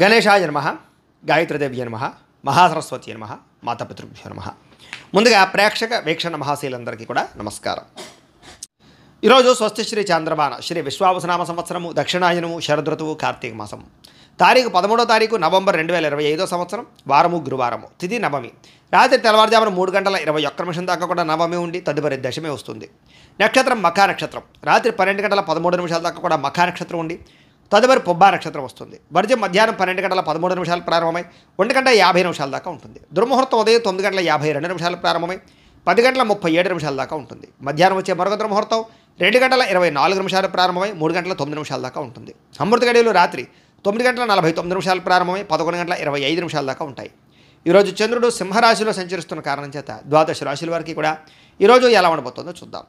గణేశాయ నమః, గాయత్రీదేవ్య నమః, మహాసరస్వతి నమః, మాతాపితృభ్యో నమః. ముందుగా ప్రేక్షక వీక్షణ మహాశీలందరికీ కూడా నమస్కారం. ఈరోజు స్వస్తి శ్రీ చాంద్రమాన శ్రీ విశ్వావసనామ సంవత్సరము దక్షిణాయనము శరదృతువు కార్తీక మాసము తారీఖు 13వ తారీఖు నవంబర్ 2025 సంవత్సరం వారము గురువారము తిథి నవమి రాత్రి తెల్లవారుజామున 3:21 దాకా కూడా నవమి ఉండి తదుపరి దశమి వస్తుంది. నక్షత్రం మఖా నక్షత్రం రాత్రి 12:13 దాకా కూడా మఖా నక్షత్రం ఉండి తదుపరి పొబ్బా నక్షత్రం వస్తుంది. వర్జం మధ్యాహ్నం 12:13 ప్రారంభమై 1:50 దాకా ఉంటుంది. దుర్ముహూర్తం ఉదయం 9:52 ప్రారంభమై 10:37 దాకా ఉంటుంది. మధ్యాహ్నం వచ్చే మరొక దుర్ముహూర్తం 2:24 ప్రారంభమై 3:09 దాకా ఉంటుంది. అమృత గడియలు రాత్రి 9:49 ప్రారంభమై 11:25 దాకా ఉంటాయి. ఈరోజు చంద్రుడు సింహరాశిలో సంచరిస్తున్న కారణం చేత ద్వాదశ రాశుల వారికి కూడా ఈరోజు ఎలా ఉండబోతుందో చూద్దాం.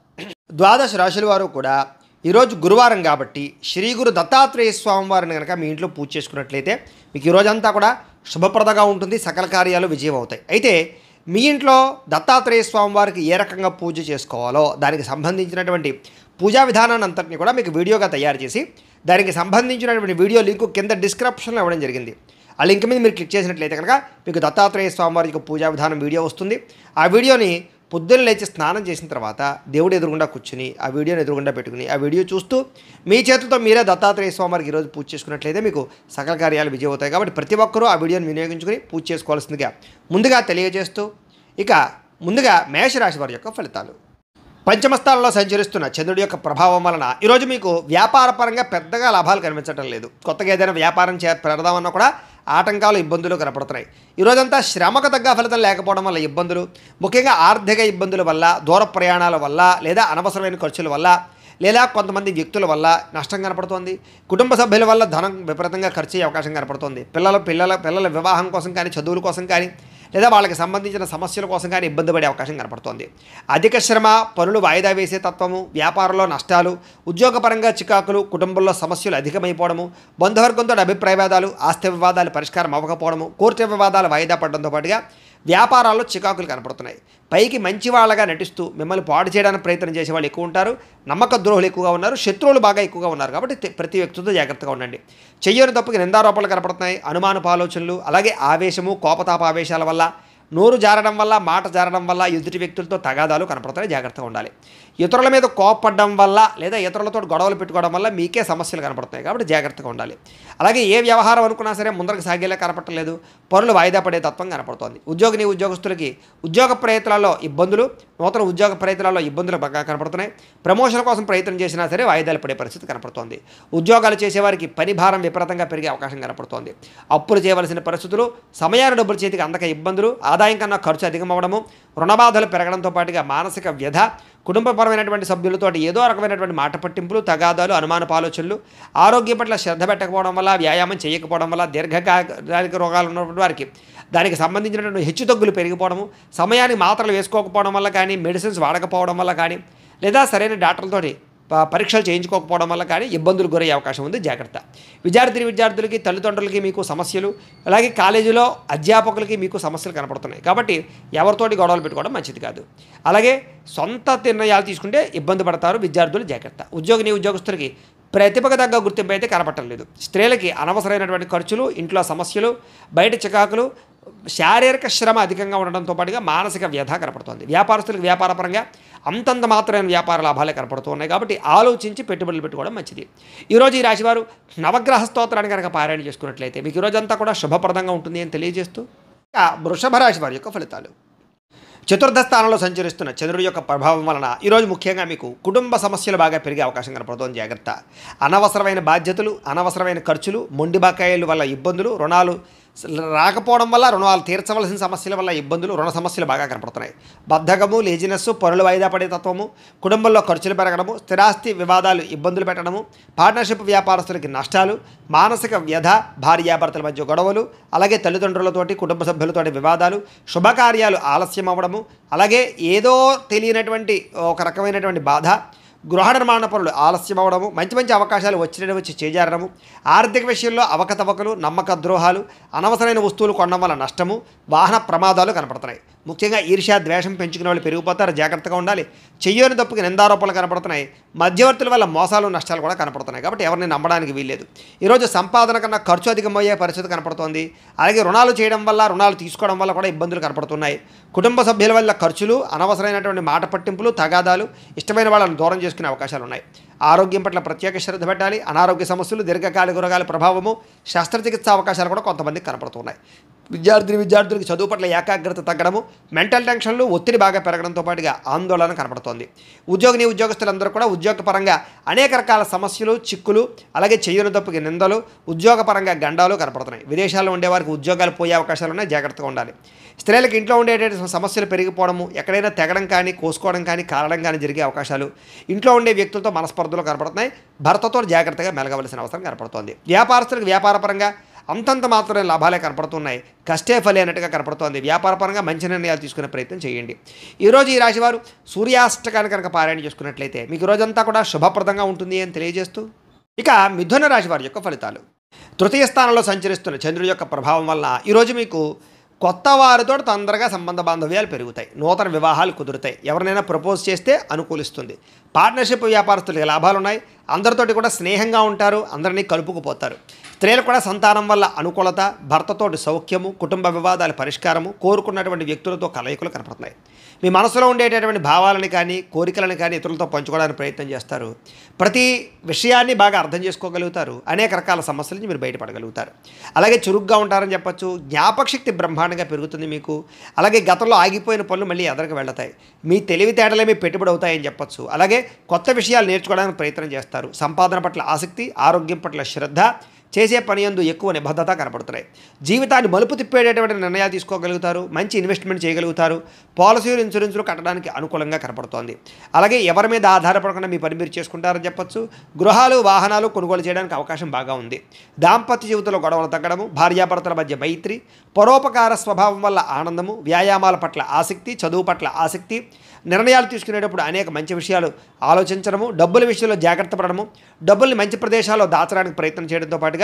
ద్వాదశ రాశుల వారు కూడా ఈరోజు గురువారం కాబట్టి శ్రీ గురు దత్తాత్రేయ స్వామి వారిని కనుక మీ ఇంట్లో పూజ చేసుకున్నట్లయితే మీకు ఈరోజంతా కూడా శుభప్రదంగా ఉంటుంది, సకల కార్యాలు విజయం అవుతాయి. అయితే మీ ఇంట్లో దత్తాత్రేయ స్వామి వారికి ఏ రకంగా పూజ చేసుకోవాలో దానికి సంబంధించినటువంటి పూజా విధానాన్ని అంతటిని కూడా మీకు వీడియోగా తయారు చేసి దానికి సంబంధించినటువంటి వీడియో లింకు కింద డిస్క్రిప్షన్లో ఇవ్వడం జరిగింది. ఆ లింక్ మీద మీరు క్లిక్ చేసినట్లయితే కనుక మీకు దత్తాత్రేయ స్వామి వారి యొక్క పూజా విధానం వీడియో వస్తుంది. ఆ వీడియోని పొద్దున్న లేచి స్నానం చేసిన తర్వాత దేవుడు ఎదురుగుండా కూర్చుని ఆ వీడియోని ఎదురుగుండా పెట్టుకుని ఆ వీడియో చూస్తూ మీ చేతులతో మీరే దత్తాత్రేయ స్వామి వారికి ఈరోజు పూజ చేసుకున్నట్లయితే మీకు సకల కార్యాలు విజయం అవుతాయి. కాబట్టి ప్రతి ఒక్కరూ ఆ వీడియోని వినియోగించుకుని పూజ చేసుకోవాల్సిందిగా ముందుగా తెలియజేస్తూ ఇక ముందుగా మేషరాశి వారి యొక్క ఫలితాలు. పంచమస్థానంలో సంచరిస్తున్న చంద్రుడి యొక్క ప్రభావం వలన ఈరోజు మీకు వ్యాపార పరంగా పెద్దగా లాభాలు కనిపించడం లేదు. కొత్తగా ఏదైనా వ్యాపారం పెడదామన్నా కూడా ఆటంకాలు ఇబ్బందులు కనపడుతున్నాయి. ఈరోజంతా శ్రమకు తగ్గ ఫలితం లేకపోవడం వల్ల ఇబ్బందులు, ముఖ్యంగా ఆర్థిక ఇబ్బందుల వల్ల, దూర ప్రయాణాల వల్ల, లేదా అనవసరమైన ఖర్చుల వల్ల, లేదా కొంతమంది వ్యక్తుల వల్ల నష్టం కనపడుతోంది. కుటుంబ సభ్యుల వల్ల ధనం విపరీతంగా ఖర్చు అయ్యే అవకాశం కనపడుతోంది. పిల్లల వివాహం కోసం కానీ, చదువుల కోసం కానీ, లేదా వాళ్ళకి సంబంధించిన సమస్యల కోసం కానీ ఇబ్బంది పడే అవకాశం కనపడుతోంది. అధిక శ్రమ, పనులు వాయిదా వేసే తత్వము, వ్యాపారంలో నష్టాలు, ఉద్యోగపరంగా చికాకులు, కుటుంబంలో సమస్యలు అధికమైపోవడము, బంధువర్గంతో అభిప్రాయ వివాదాలు, ఆస్తి వివాదాలు పరిష్కారం అవ్వకపోవడము, కోర్టు వివాదాలు వాయిదా పడడంతో పాటుగా వ్యాపారాల్లో చికాకులు కనపడుతున్నాయి. పైకి మంచి వాళ్ళగా నటిస్తూ మిమ్మల్ని పాడు చేయడానికి ప్రయత్నం చేసే వాళ్ళు ఎక్కువ ఉంటారు. నమ్మక ద్రోహులు ఎక్కువగా ఉన్నారు. శత్రువులు బాగా ఎక్కువగా ఉన్నారు. కాబట్టి ప్రతి వ్యక్తితో జాగ్రత్తగా ఉండండి. చెయ్యని తప్పుకి నిందారోపణలు కనపడుతున్నాయి. అనుమానపు ఆలోచనలు, అలాగే ఆవేశము, కోపతాప ఆవేశాల వల్ల, నోరు జారడం వల్ల, మాట జారడం వల్ల ఎదుటి వ్యక్తులతో తగాదాలు కనపడుతున్నాయి. జాగ్రత్తగా ఉండాలి. ఇతరుల మీద కోపపడడం వల్ల లేదా ఇతరులతో గొడవలు పెట్టుకోవడం వల్ల మీకే సమస్యలు కనపడుతున్నాయి. కాబట్టి జాగ్రత్తగా ఉండాలి. అలాగే ఏ వ్యవహారం అనుకున్నా సరే ముందరకు సాగేలా కనపడలేదు. పనులు వాయిదా పడే తత్వం కనపడుతోంది. ఉద్యోగస్తులకి ఉద్యోగ ప్రయత్నాల్లో ఇబ్బందులు, నూతన ఉద్యోగ ప్రయత్నాల్లో ఇబ్బందులు బాగా కనపడుతున్నాయి. ప్రమోషన్ కోసం ప్రయత్నం చేసినా సరే వాయిదాలు పడే పరిస్థితి కనపడుతోంది. ఉద్యోగాలు చేసేవారికి పని భారం విపరీతంగా పెరిగే అవకాశం కనపడుతోంది. అప్పులు చేయవలసిన పరిస్థితులు, సమయాన్ని డబ్బులు చేతికి అందక ఇబ్బందులు, ఆదాయం కన్నా ఖర్చు అధికమవడము, రుణబాధలు పెరగడంతో పాటుగా మానసిక వ్యధ, కుటుంబపరమైనటువంటి సభ్యులతో ఏదో రకమైనటువంటి మాట పట్టింపులు, తగాదాలు, అనుమానపు ఆలోచనలు, ఆరోగ్యం పట్ల శ్రద్ధ పెట్టకపోవడం వల్ల, వ్యాయామం చేయకపోవడం వల్ల, దీర్ఘకాలిక రోగాలు ఉన్నటువంటి వారికి దానికి సంబంధించినటువంటి హెచ్చుతగ్గులు పెరిగిపోవడము, సమయానికి మాత్రలు వేసుకోకపోవడం వల్ల కానీ, మెడిసిన్స్ వాడకపోవడం వల్ల కానీ, లేదా సరైన డాక్టర్లతోటి పరీక్షలు చేయించుకోకపోవడం వల్ల కానీ ఇబ్బందులు గురయ్యే అవకాశం ఉంది. జాగ్రత్త. విద్యార్థులకి, తల్లిదండ్రులకి మీకు సమస్యలు, అలాగే కాలేజీలో అధ్యాపకులకి మీకు సమస్యలు కనపడుతున్నాయి. కాబట్టి ఎవరితోటి గొడవలు పెట్టుకోవడం మంచిది కాదు. అలాగే సొంత నిర్ణయాలు తీసుకుంటే ఇబ్బంది పడతారు విద్యార్థులు. జాగ్రత్త. ఉద్యోగస్తులకి ప్రతిభకు తగ్గ గుర్తింపు అయితే కనపడటం లేదు. స్త్రీలకి అనవసరమైనటువంటి ఖర్చులు, ఇంట్లో సమస్యలు, బయట చికాకులు, శారీరక శ్రమ అధికంగా ఉండడంతో పాటుగా మానసిక వ్యధ కనపడుతుంది. వ్యాపారస్తులకు వ్యాపారపరంగా అంతంత మాత్రమైన వ్యాపార లాభాలే కనపడుతూ ఉన్నాయి. కాబట్టి ఆలోచించి పెట్టుబడులు పెట్టుకోవడం మంచిది. ఈరోజు ఈ రాశివారు నవగ్రహ స్తోత్రాన్ని కనుక పారాయణ చేసుకున్నట్లయితే మీకు ఈరోజంతా కూడా శుభప్రదంగా ఉంటుంది అని తెలియజేస్తూ వృషభ రాశి వారి యొక్క ఫలితాలు. చతుర్థ స్థానంలో సంచరిస్తున్న చంద్రుడి యొక్క ప్రభావం వలన ఈరోజు ముఖ్యంగా మీకు కుటుంబ సమస్యలు బాగా పెరిగే అవకాశం కనపడుతోంది. జాగ్రత్త. అనవసరమైన బాధ్యతలు, అనవసరమైన ఖర్చులు, మొండి బకాయిల వల్ల ఇబ్బందులు, రుణాలు రాకపోవడం వల్ల, రుణాలు తీర్చవలసిన సమస్యల వల్ల ఇబ్బందులు, రుణ సమస్యలు బాగా కనపడుతున్నాయి. బద్ధకము, లేజినెస్, పనులు వాయిదా పడే తత్వము, కుటుంబంలో ఖర్చులు పెరగడము, స్థిరాస్తి వివాదాలు ఇబ్బందులు పెట్టడము, పార్ట్నర్షిప్ వ్యాపారస్తులకి నష్టాలు, మానసిక వ్యధ, భార్యాభర్తల మధ్య గొడవలు, అలాగే తల్లిదండ్రులతోటి, కుటుంబ సభ్యులతోటి వివాదాలు, శుభకార్యాలు ఆలస్యం అవ్వడము, అలాగే ఏదో తెలియనటువంటి ఒక రకమైనటువంటి బాధ, గృహ నిర్మాణ పనులు ఆలస్యం అవ్వడము, మంచి అవకాశాలు వచ్చి చేజారడము, ఆర్థిక విషయంలో అవకతవకలు, నమ్మక ద్రోహాలు, అనవసరమైన వస్తువులు కొనడం వల్ల నష్టము, వాహన ప్రమాదాలు కనపడుతున్నాయి. ముఖ్యంగా ఈర్ష్య ద్వేషం పెంచుకునే వాళ్ళు పెరిగిపోతారు, జాగ్రత్తగా ఉండాలి. చెయ్యని తప్పుకి నిందారోపణలు కనపడుతున్నాయి. మధ్యవర్తుల వల్ల మోసాలు నష్టాలు కూడా కనపడుతున్నాయి కాబట్టి ఎవరిని నమ్మడానికి వీల్లేదు. ఈరోజు సంపాదన కన్నా ఖర్చు అధికమయ్యే పరిస్థితి కనపడుతోంది. అలాగే రుణాలు చేయడం వల్ల, రుణాలు తీసుకోవడం వల్ల కూడా ఇబ్బందులు కనపడుతున్నాయి. కుటుంబ సభ్యుల వల్ల ఖర్చులు, అనవసరమైనటువంటి మాట పట్టింపులు, తగాదాలు, ఇష్టమైన వాళ్ళని దూరం చేసుకునే అవకాశాలు ఉన్నాయి. ఆరోగ్యం పట్ల ప్రత్యేక శ్రద్ధ పెట్టాలి. అనారోగ్య సమస్యలు, దీర్ఘకాలిక రోగాల ప్రభావము, శస్త్రచికిత్స అవకాశాలు కూడా కొంతమందికి కనపడుతున్నాయి. విద్యార్థులకు చదువు పట్ల ఏకాగ్రత తగ్గడము, మెంటల్ టెన్షన్లు, ఒత్తిడి బాగా పెరగడంతో పాటుగా ఆందోళన కనపడుతోంది. ఉద్యోగస్తులందరూ కూడా ఉద్యోగపరంగా అనేక రకాల సమస్యలు, చిక్కులు, అలాగే చెయ్యని తప్పుకి నిందలు, ఉద్యోగపరంగా గండాలు కనపడుతున్నాయి. విదేశాల్లో ఉండేవారికి ఉద్యోగాలు పోయే అవకాశాలు ఉన్నాయి, జాగ్రత్తగా ఉండాలి. స్త్రీలకు ఇంట్లో ఉండేటువంటి సమస్యలు పెరిగిపోవడము, ఎక్కడైనా తెగడం కానీ, కోసుకోవడం కానీ, కాలడం కానీ జరిగే అవకాశాలు, ఇంట్లో ఉండే వ్యక్తులతో మనస్పర్ధలు కనపడుతున్నాయి. భర్తతో జాగ్రత్తగా మెలగవలసిన అవసరం కనపడుతోంది. వ్యాపారస్తులకు వ్యాపారపరంగా అంతంత మాత్రమే లాభాలే కనపడుతున్నాయి. కష్టే ఫలి అన్నట్టుగా కనపడుతోంది. వ్యాపారపరంగా మంచి నిర్ణయాలు తీసుకునే ప్రయత్నం చేయండి. ఈరోజు ఈ రాశివారు సూర్యాష్టకాన్ని కనుక పారాయణ చేసుకున్నట్లయితే మీకు రోజంతా కూడా శుభప్రదంగా ఉంటుంది అని తెలియజేస్తూ, ఇక మిథున రాశి వారి యొక్క ఫలితాలు. తృతీయ స్థానంలో సంచరిస్తున్న చంద్రుడి యొక్క ప్రభావం వల్ల ఈరోజు మీకు కొత్త వారితో తొందరగా సంబంధ బాంధవ్యాలు పెరుగుతాయి. నూతన వివాహాలు కుదురుతాయి. ఎవరినైనా ప్రపోజ్ చేస్తే అనుకూలిస్తుంది. పార్ట్నర్షిప్ వ్యాపారస్తులకి లాభాలు ఉన్నాయి. అందరితోటి కూడా స్నేహంగా ఉంటారు, అందరినీ కలుపుకుపోతారు. స్త్రీలు కూడా సంతానం వల్ల అనుకూలత, భర్తతోటి సౌఖ్యము, కుటుంబ వివాదాల పరిష్కారము, కోరుకున్నటువంటి వ్యక్తులతో కలయికలు కనపడుతున్నాయి. మీ మనసులో ఉండేటటువంటి భావాలని కానీ, కోరికలను కానీ ఇతరులతో పంచుకోవడానికి ప్రయత్నం చేస్తారు. ప్రతి విషయాన్ని బాగా అర్థం చేసుకోగలుగుతారు. అనేక రకాల సమస్యల నుంచి మీరు బయటపడగలుగుతారు. అలాగే చురుగ్గా ఉంటారని చెప్పచ్చు. జ్ఞాపకశక్తి బ్రహ్మాండంగా పెరుగుతుంది మీకు. అలాగే గతంలో ఆగిపోయిన పనులు మళ్ళీ ఎదరికి వెళ్తాయి. మీ తెలివితేటలే మీ పెట్టుబడి అవుతాయని చెప్పచ్చు. అలాగే కొత్త విషయాలు నేర్చుకోవడానికి ప్రయత్నం చేస్తారు. సంపాదన పట్ల ఆసక్తి, ఆరోగ్యం పట్ల శ్రద్ధ, చేసే పని యందు ఎక్కువ నిబద్ధత కనపడుతున్నాయి. జీవితాన్ని మలుపు తిప్పేటటువంటి నిర్ణయాలు తీసుకోగలుగుతారు. మంచి ఇన్వెస్ట్మెంట్ చేయగలుగుతారు. పాలసీలు, ఇన్సూరెన్సులు కట్టడానికి అనుకూలంగా కనపడుతోంది. అలాగే ఎవరి మీద ఆధారపడకుండా మీ పని మీరు చేసుకుంటారని చెప్పచ్చు. గృహాలు, వాహనాలు కొనుగోలు చేయడానికి అవకాశం బాగా ఉంది. దాంపత్య జీవితంలో గొడవలు తగ్గడము, భార్యాభర్తల మధ్య మైత్రి, పరోపకార స్వభావం వల్ల ఆనందము, వ్యాయామాల పట్ల ఆసక్తి, చదువు పట్ల ఆసక్తి, నిర్ణయాలు తీసుకునేటప్పుడు అనేక మంచి విషయాలు ఆలోచించడము, డబ్బుల విషయంలో జాగ్రత్త పడడము, డబ్బుల్ని మంచి ప్రదేశాల్లో దాచడానికి ప్రయత్నం చేయడంతో పాటుగా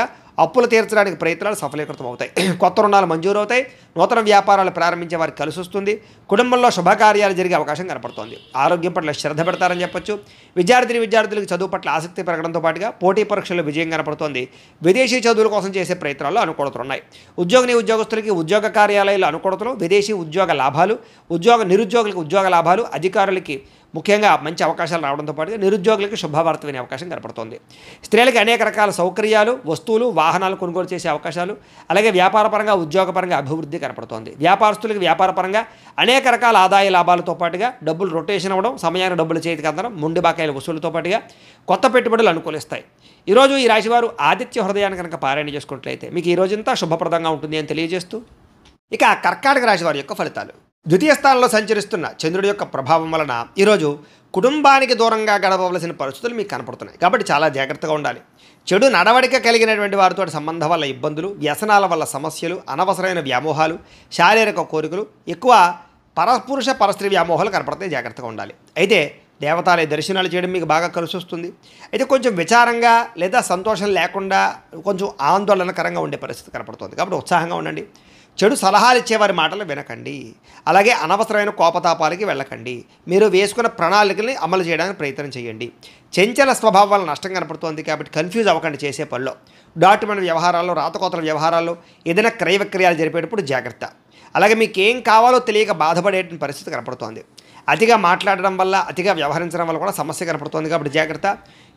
అప్పులు తీర్చడానికి ప్రయత్నాలు సఫలీకృతం అవుతాయి. కొత్త రుణాలు మంజూరు అవుతాయి. నూతన వ్యాపారాలు ప్రారంభించే వారికి కలిసి వస్తుంది. కుటుంబంలో శుభకార్యాలు జరిగే అవకాశం కనపడుతోంది. ఆరోగ్యం పట్ల శ్రద్ధ పెడతారని చెప్పొచ్చు. విద్యార్థులకు చదువు పట్ల ఆసక్తి పెరగడంతో పాటుగా పోటీ పరీక్షల్లో విజయం కనపడుతోంది. విదేశీ చదువుల కోసం చేసే ప్రయత్నాల్లో అనుకూలతలు ఉన్నాయి. ఉద్యోగస్తులకి ఉద్యోగ కార్యాలయాల్లో అనుకూలతలు, విదేశీ ఉద్యోగ లాభాలు, నిరుద్యోగులకు ఉద్యోగ లాభాలు, అధికారులకి ముఖ్యంగా మంచి అవకాశాలు రావడంతో పాటుగా నిరుద్యోగులకు శుభవార్త వినే అవకాశం కనపడుతోంది. స్త్రీలకు అనేక రకాల సౌకర్యాలు, వస్తువులు, వాహనాలు కొనుగోలు చేసే అవకాశాలు, అలాగే వ్యాపారపరంగా, ఉద్యోగపరంగా అభివృద్ధి కనపడుతోంది. వ్యాపారస్తులకు వ్యాపారపరంగా అనేక రకాల ఆదాయ లాభాలతో పాటుగా డబ్బులు రొటేషన్ అవ్వడం, సమయానికి డబ్బులు చేతికి అందడం, మొండి బాకాయల వసూలుతో పాటుగా కొత్త పెట్టుబడులు అనుకూలిస్తాయి. ఈరోజు ఈ రాశివారు ఆదిత్య హృదయాన్ని కనుక పారాయణ చేసుకున్నట్లయితే మీకు ఈ రోజంతా శుభప్రదంగా ఉంటుంది అని తెలియజేస్తూ, ఇక కర్కాటక రాశి వారి యొక్క ఫలితాలు. ద్వితీయ స్థానంలో సంచరిస్తున్న చంద్రుడి యొక్క ప్రభావం వలన ఈరోజు కుటుంబానికి దూరంగా గడపవలసిన పరిస్థితులు మీకు కనపడుతున్నాయి. కాబట్టి చాలా జాగ్రత్తగా ఉండాలి. చెడు నడవడిక కలిగినటువంటి వారితో సంబంధం వల్ల ఇబ్బందులు, వ్యసనాల వల్ల సమస్యలు, అనవసరమైన వ్యామోహాలు, శారీరక కోరికలు, ఎక్కువ పరపురుష పరస్త్రీ వ్యామోహాలు కనపడతాయి. జాగ్రత్తగా ఉండాలి. అయితే దేవతాలయ దర్శనాలు చేయడం మీకు బాగా కలిసి వస్తుంది. అయితే కొంచెం విచారంగా లేదా సంతోషం లేకుండా కొంచెం ఆందోళనకరంగా ఉండే పరిస్థితి కనపడుతుంది. కాబట్టి ఉత్సాహంగా ఉండండి. చెడు సలహాలు ఇచ్చేవారి మాటలు వినకండి. అలాగే అనవసరమైన కోపతాపాలకి వెళ్ళకండి. మీరు వేసుకున్న ప్రణాళికల్ని అమలు చేయడానికి ప్రయత్నం చేయండి. చెంచల స్వభావం వల్ల నష్టం కనపడుతోంది కాబట్టి కన్ఫ్యూజ్ అవ్వకండి చేసే పనిలో. డాక్యుమెంట్ వ్యవహారాల్లో, రాతకోతల వ్యవహారాల్లో, ఏదైనా క్రయ విక్రయాలు జరిపేటప్పుడు జాగ్రత్త. అలాగే మీకు ఏం కావాలో తెలియక బాధపడే పరిస్థితి కనపడుతోంది. అతిగా మాట్లాడడం వల్ల, అతిగా వ్యవహరించడం వల్ల కూడా సమస్య కనపడుతోంది కాబట్టి జాగ్రత్త.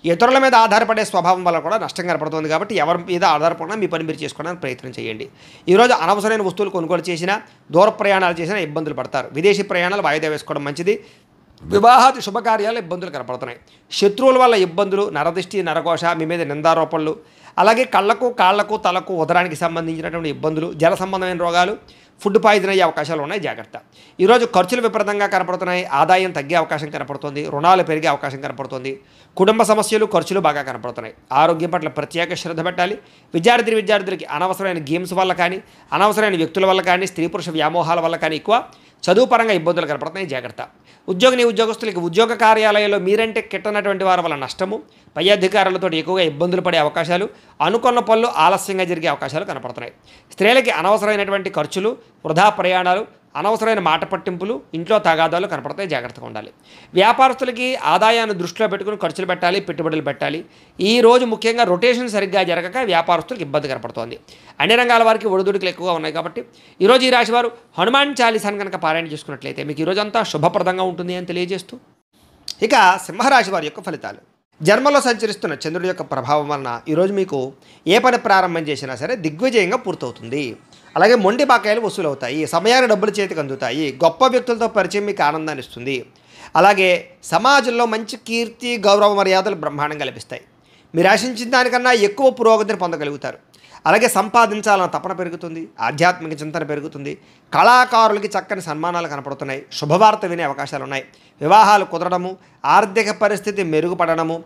ఇతరుల మీద ఆధారపడే స్వభావం వల్ల కూడా నష్టం కనపడుతుంది కాబట్టి ఎవరి మీద ఆధారపడినా మీ పని మీరు చేసుకోవడానికి ప్రయత్నం చేయండి. ఈరోజు అనవసరమైన వస్తువులు కొనుగోలు చేసినా, దూర ప్రయాణాలు చేసినా ఇబ్బందులు పడతారు. విదేశీ ప్రయాణాలు వాయిదా వేసుకోవడం మంచిది. వివాహాది శుభకార్యాలు ఇబ్బందులు కనపడుతున్నాయి. శత్రువుల వల్ల ఇబ్బందులు, నరదిష్టి, నరఘోష, మీ మీద నిందారోపణలు, అలాగే కళ్ళకు, కాళ్లకు, తలకు, ఉదరానికి సంబంధించినటువంటి ఇబ్బందులు, జల సంబంధమైన రోగాలు, ఫుడ్ పాయిజన్ అయ్యే అవకాశాలు ఉన్నాయి. జాగ్రత్త. ఈరోజు ఖర్చులు విపరీతంగా కనపడుతున్నాయి. ఆదాయం తగ్గే అవకాశం కనపడుతుంది. రుణాలు పెరిగే అవకాశం కనపడుతుంది. కుటుంబ సమస్యలు, ఖర్చులు బాగా కనపడుతున్నాయి. ఆరోగ్యం పట్ల ప్రత్యేక శ్రద్ధ పెట్టాలి. విద్యార్థులకి అనవసరమైన గేమ్స్ వల్ల కానీ, అనవసరమైన వ్యక్తుల వల్ల కానీ, స్త్రీ పురుష వ్యామోహాల వల్ల కానీ ఎక్కువ చదువు పరంగా ఇబ్బందులు కనపడుతున్నాయి. జాగ్రత్త. ఉద్యోగస్తులకి ఉద్యోగ కార్యాలయాల్లో మీరంటే కిట్టనటువంటి వారి వల్ల నష్టము, పై అధికారులతో ఎక్కువగా ఇబ్బందులు పడే అవకాశాలు, అనుకున్న పనులు ఆలస్యంగా జరిగే అవకాశాలు కనపడుతున్నాయి. స్త్రీలకి అనవసరమైనటువంటి ఖర్చులు, వృధా ప్రయాణాలు, అనవసరమైన మాట పట్టింపులు, ఇంట్లో తగాదాలు కనపడతాయి, జాగ్రత్తగా ఉండాలి. వ్యాపారస్తులకి ఆదాయాన్ని దృష్టిలో పెట్టుకుని ఖర్చులు పెట్టాలి, పెట్టుబడులు పెట్టాలి. ఈరోజు ముఖ్యంగా రొటేషన్ సరిగ్గా జరగక వ్యాపారస్తులకు ఇబ్బంది కనపడుతోంది. అన్ని రంగాల వారికి ఒడిదుడుకులు ఎక్కువగా ఉన్నాయి కాబట్టి ఈరోజు ఈ రాశి వారు హనుమాన్ చాలీసాను కనుక పారాయణ చేసుకున్నట్లయితే మీకు ఈరోజంతా శుభప్రదంగా ఉంటుంది అని తెలియజేస్తూ, ఇక సింహరాశి వారి యొక్క ఫలితాలు. జన్మలో సంచరిస్తున్న చంద్రుడి యొక్క ప్రభావం వలన ఈరోజు మీకు ఏ పని ప్రారంభం చేసినా సరే దిగ్విజయంగా పూర్తవుతుంది. అలాగే మొండి బాకాయలు వసూలు అవుతాయి, సమయాన్ని డబ్బులు చేతికి అందుతాయి, గొప్ప వ్యక్తులతో పరిచయం మీకు ఆనందాన్ని ఇస్తుంది. అలాగే సమాజంలో మంచి కీర్తి, గౌరవ మర్యాదలు బ్రహ్మాండంగా లభిస్తాయి. మీరు ఆశించిన దానికన్నా ఎక్కువ పురోగతిని పొందగలుగుతారు. అలాగే సంపాదించాలన్న తపన పెరుగుతుంది, ఆధ్యాత్మిక చింతన పెరుగుతుంది, కళాకారులకి చక్కని సన్మానాలు కనపడుతున్నాయి, శుభవార్త వినే అవకాశాలు ఉన్నాయి, వివాహాలు కుదరడము, ఆర్థిక పరిస్థితి మెరుగుపడడము,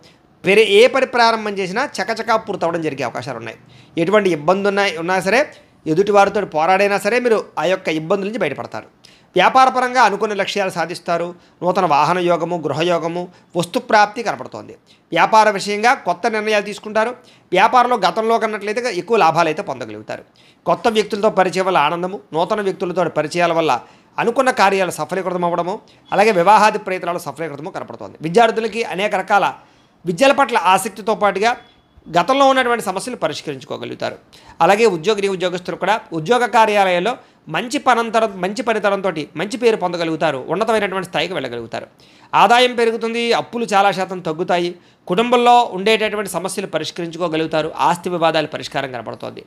ఏ పని ప్రారంభం చేసినా చకచకా పూర్తవడం జరిగే అవకాశాలు ఉన్నాయి. ఎటువంటి ఇబ్బంది ఉన్నా సరే ఎదుటివారితో పోరాడైనా సరే మీరు ఆ యొక్క ఇబ్బందుల నుంచి బయటపడతారు. వ్యాపారపరంగా అనుకున్న లక్ష్యాలు సాధిస్తారు. నూతన వాహన యోగము, గృహయోగము, వస్తుప్రాప్తి కనపడుతోంది. వ్యాపార విషయంగా కొత్త నిర్ణయాలు తీసుకుంటారు. వ్యాపారంలో గతంలో కన్నట్లయితే ఎక్కువ లాభాలు అయితే పొందగలుగుతారు. కొత్త వ్యక్తులతో పరిచయం వల్ల ఆనందము, నూతన వ్యక్తులతో పరిచయాల వల్ల అనుకున్న కార్యాలు సఫలీకృతం అవ్వడము, అలాగే వివాహాది ప్రయత్నాలు సఫలీకృతము కనపడుతోంది. విద్యార్థులకి అనేక రకాల విద్యల పట్ల ఆసక్తితో పాటుగా గతంలో ఉన్నటువంటి సమస్యలు పరిష్కరించుకోగలుగుతారు. అలాగే ఉద్యోగస్తులు కూడా ఉద్యోగ కార్యాలయాల్లో మంచి పనితనంతో మంచి పేరు పొందగలుగుతారు, ఉన్నతమైనటువంటి స్థాయికి వెళ్ళగలుగుతారు. ఆదాయం పెరుగుతుంది, అప్పులు చాలా శాతం తగ్గుతాయి, కుటుంబంలో ఉండేటటువంటి సమస్యలు పరిష్కరించుకోగలుగుతారు, ఆస్తి వివాదాల పరిష్కారం కనపడుతోంది.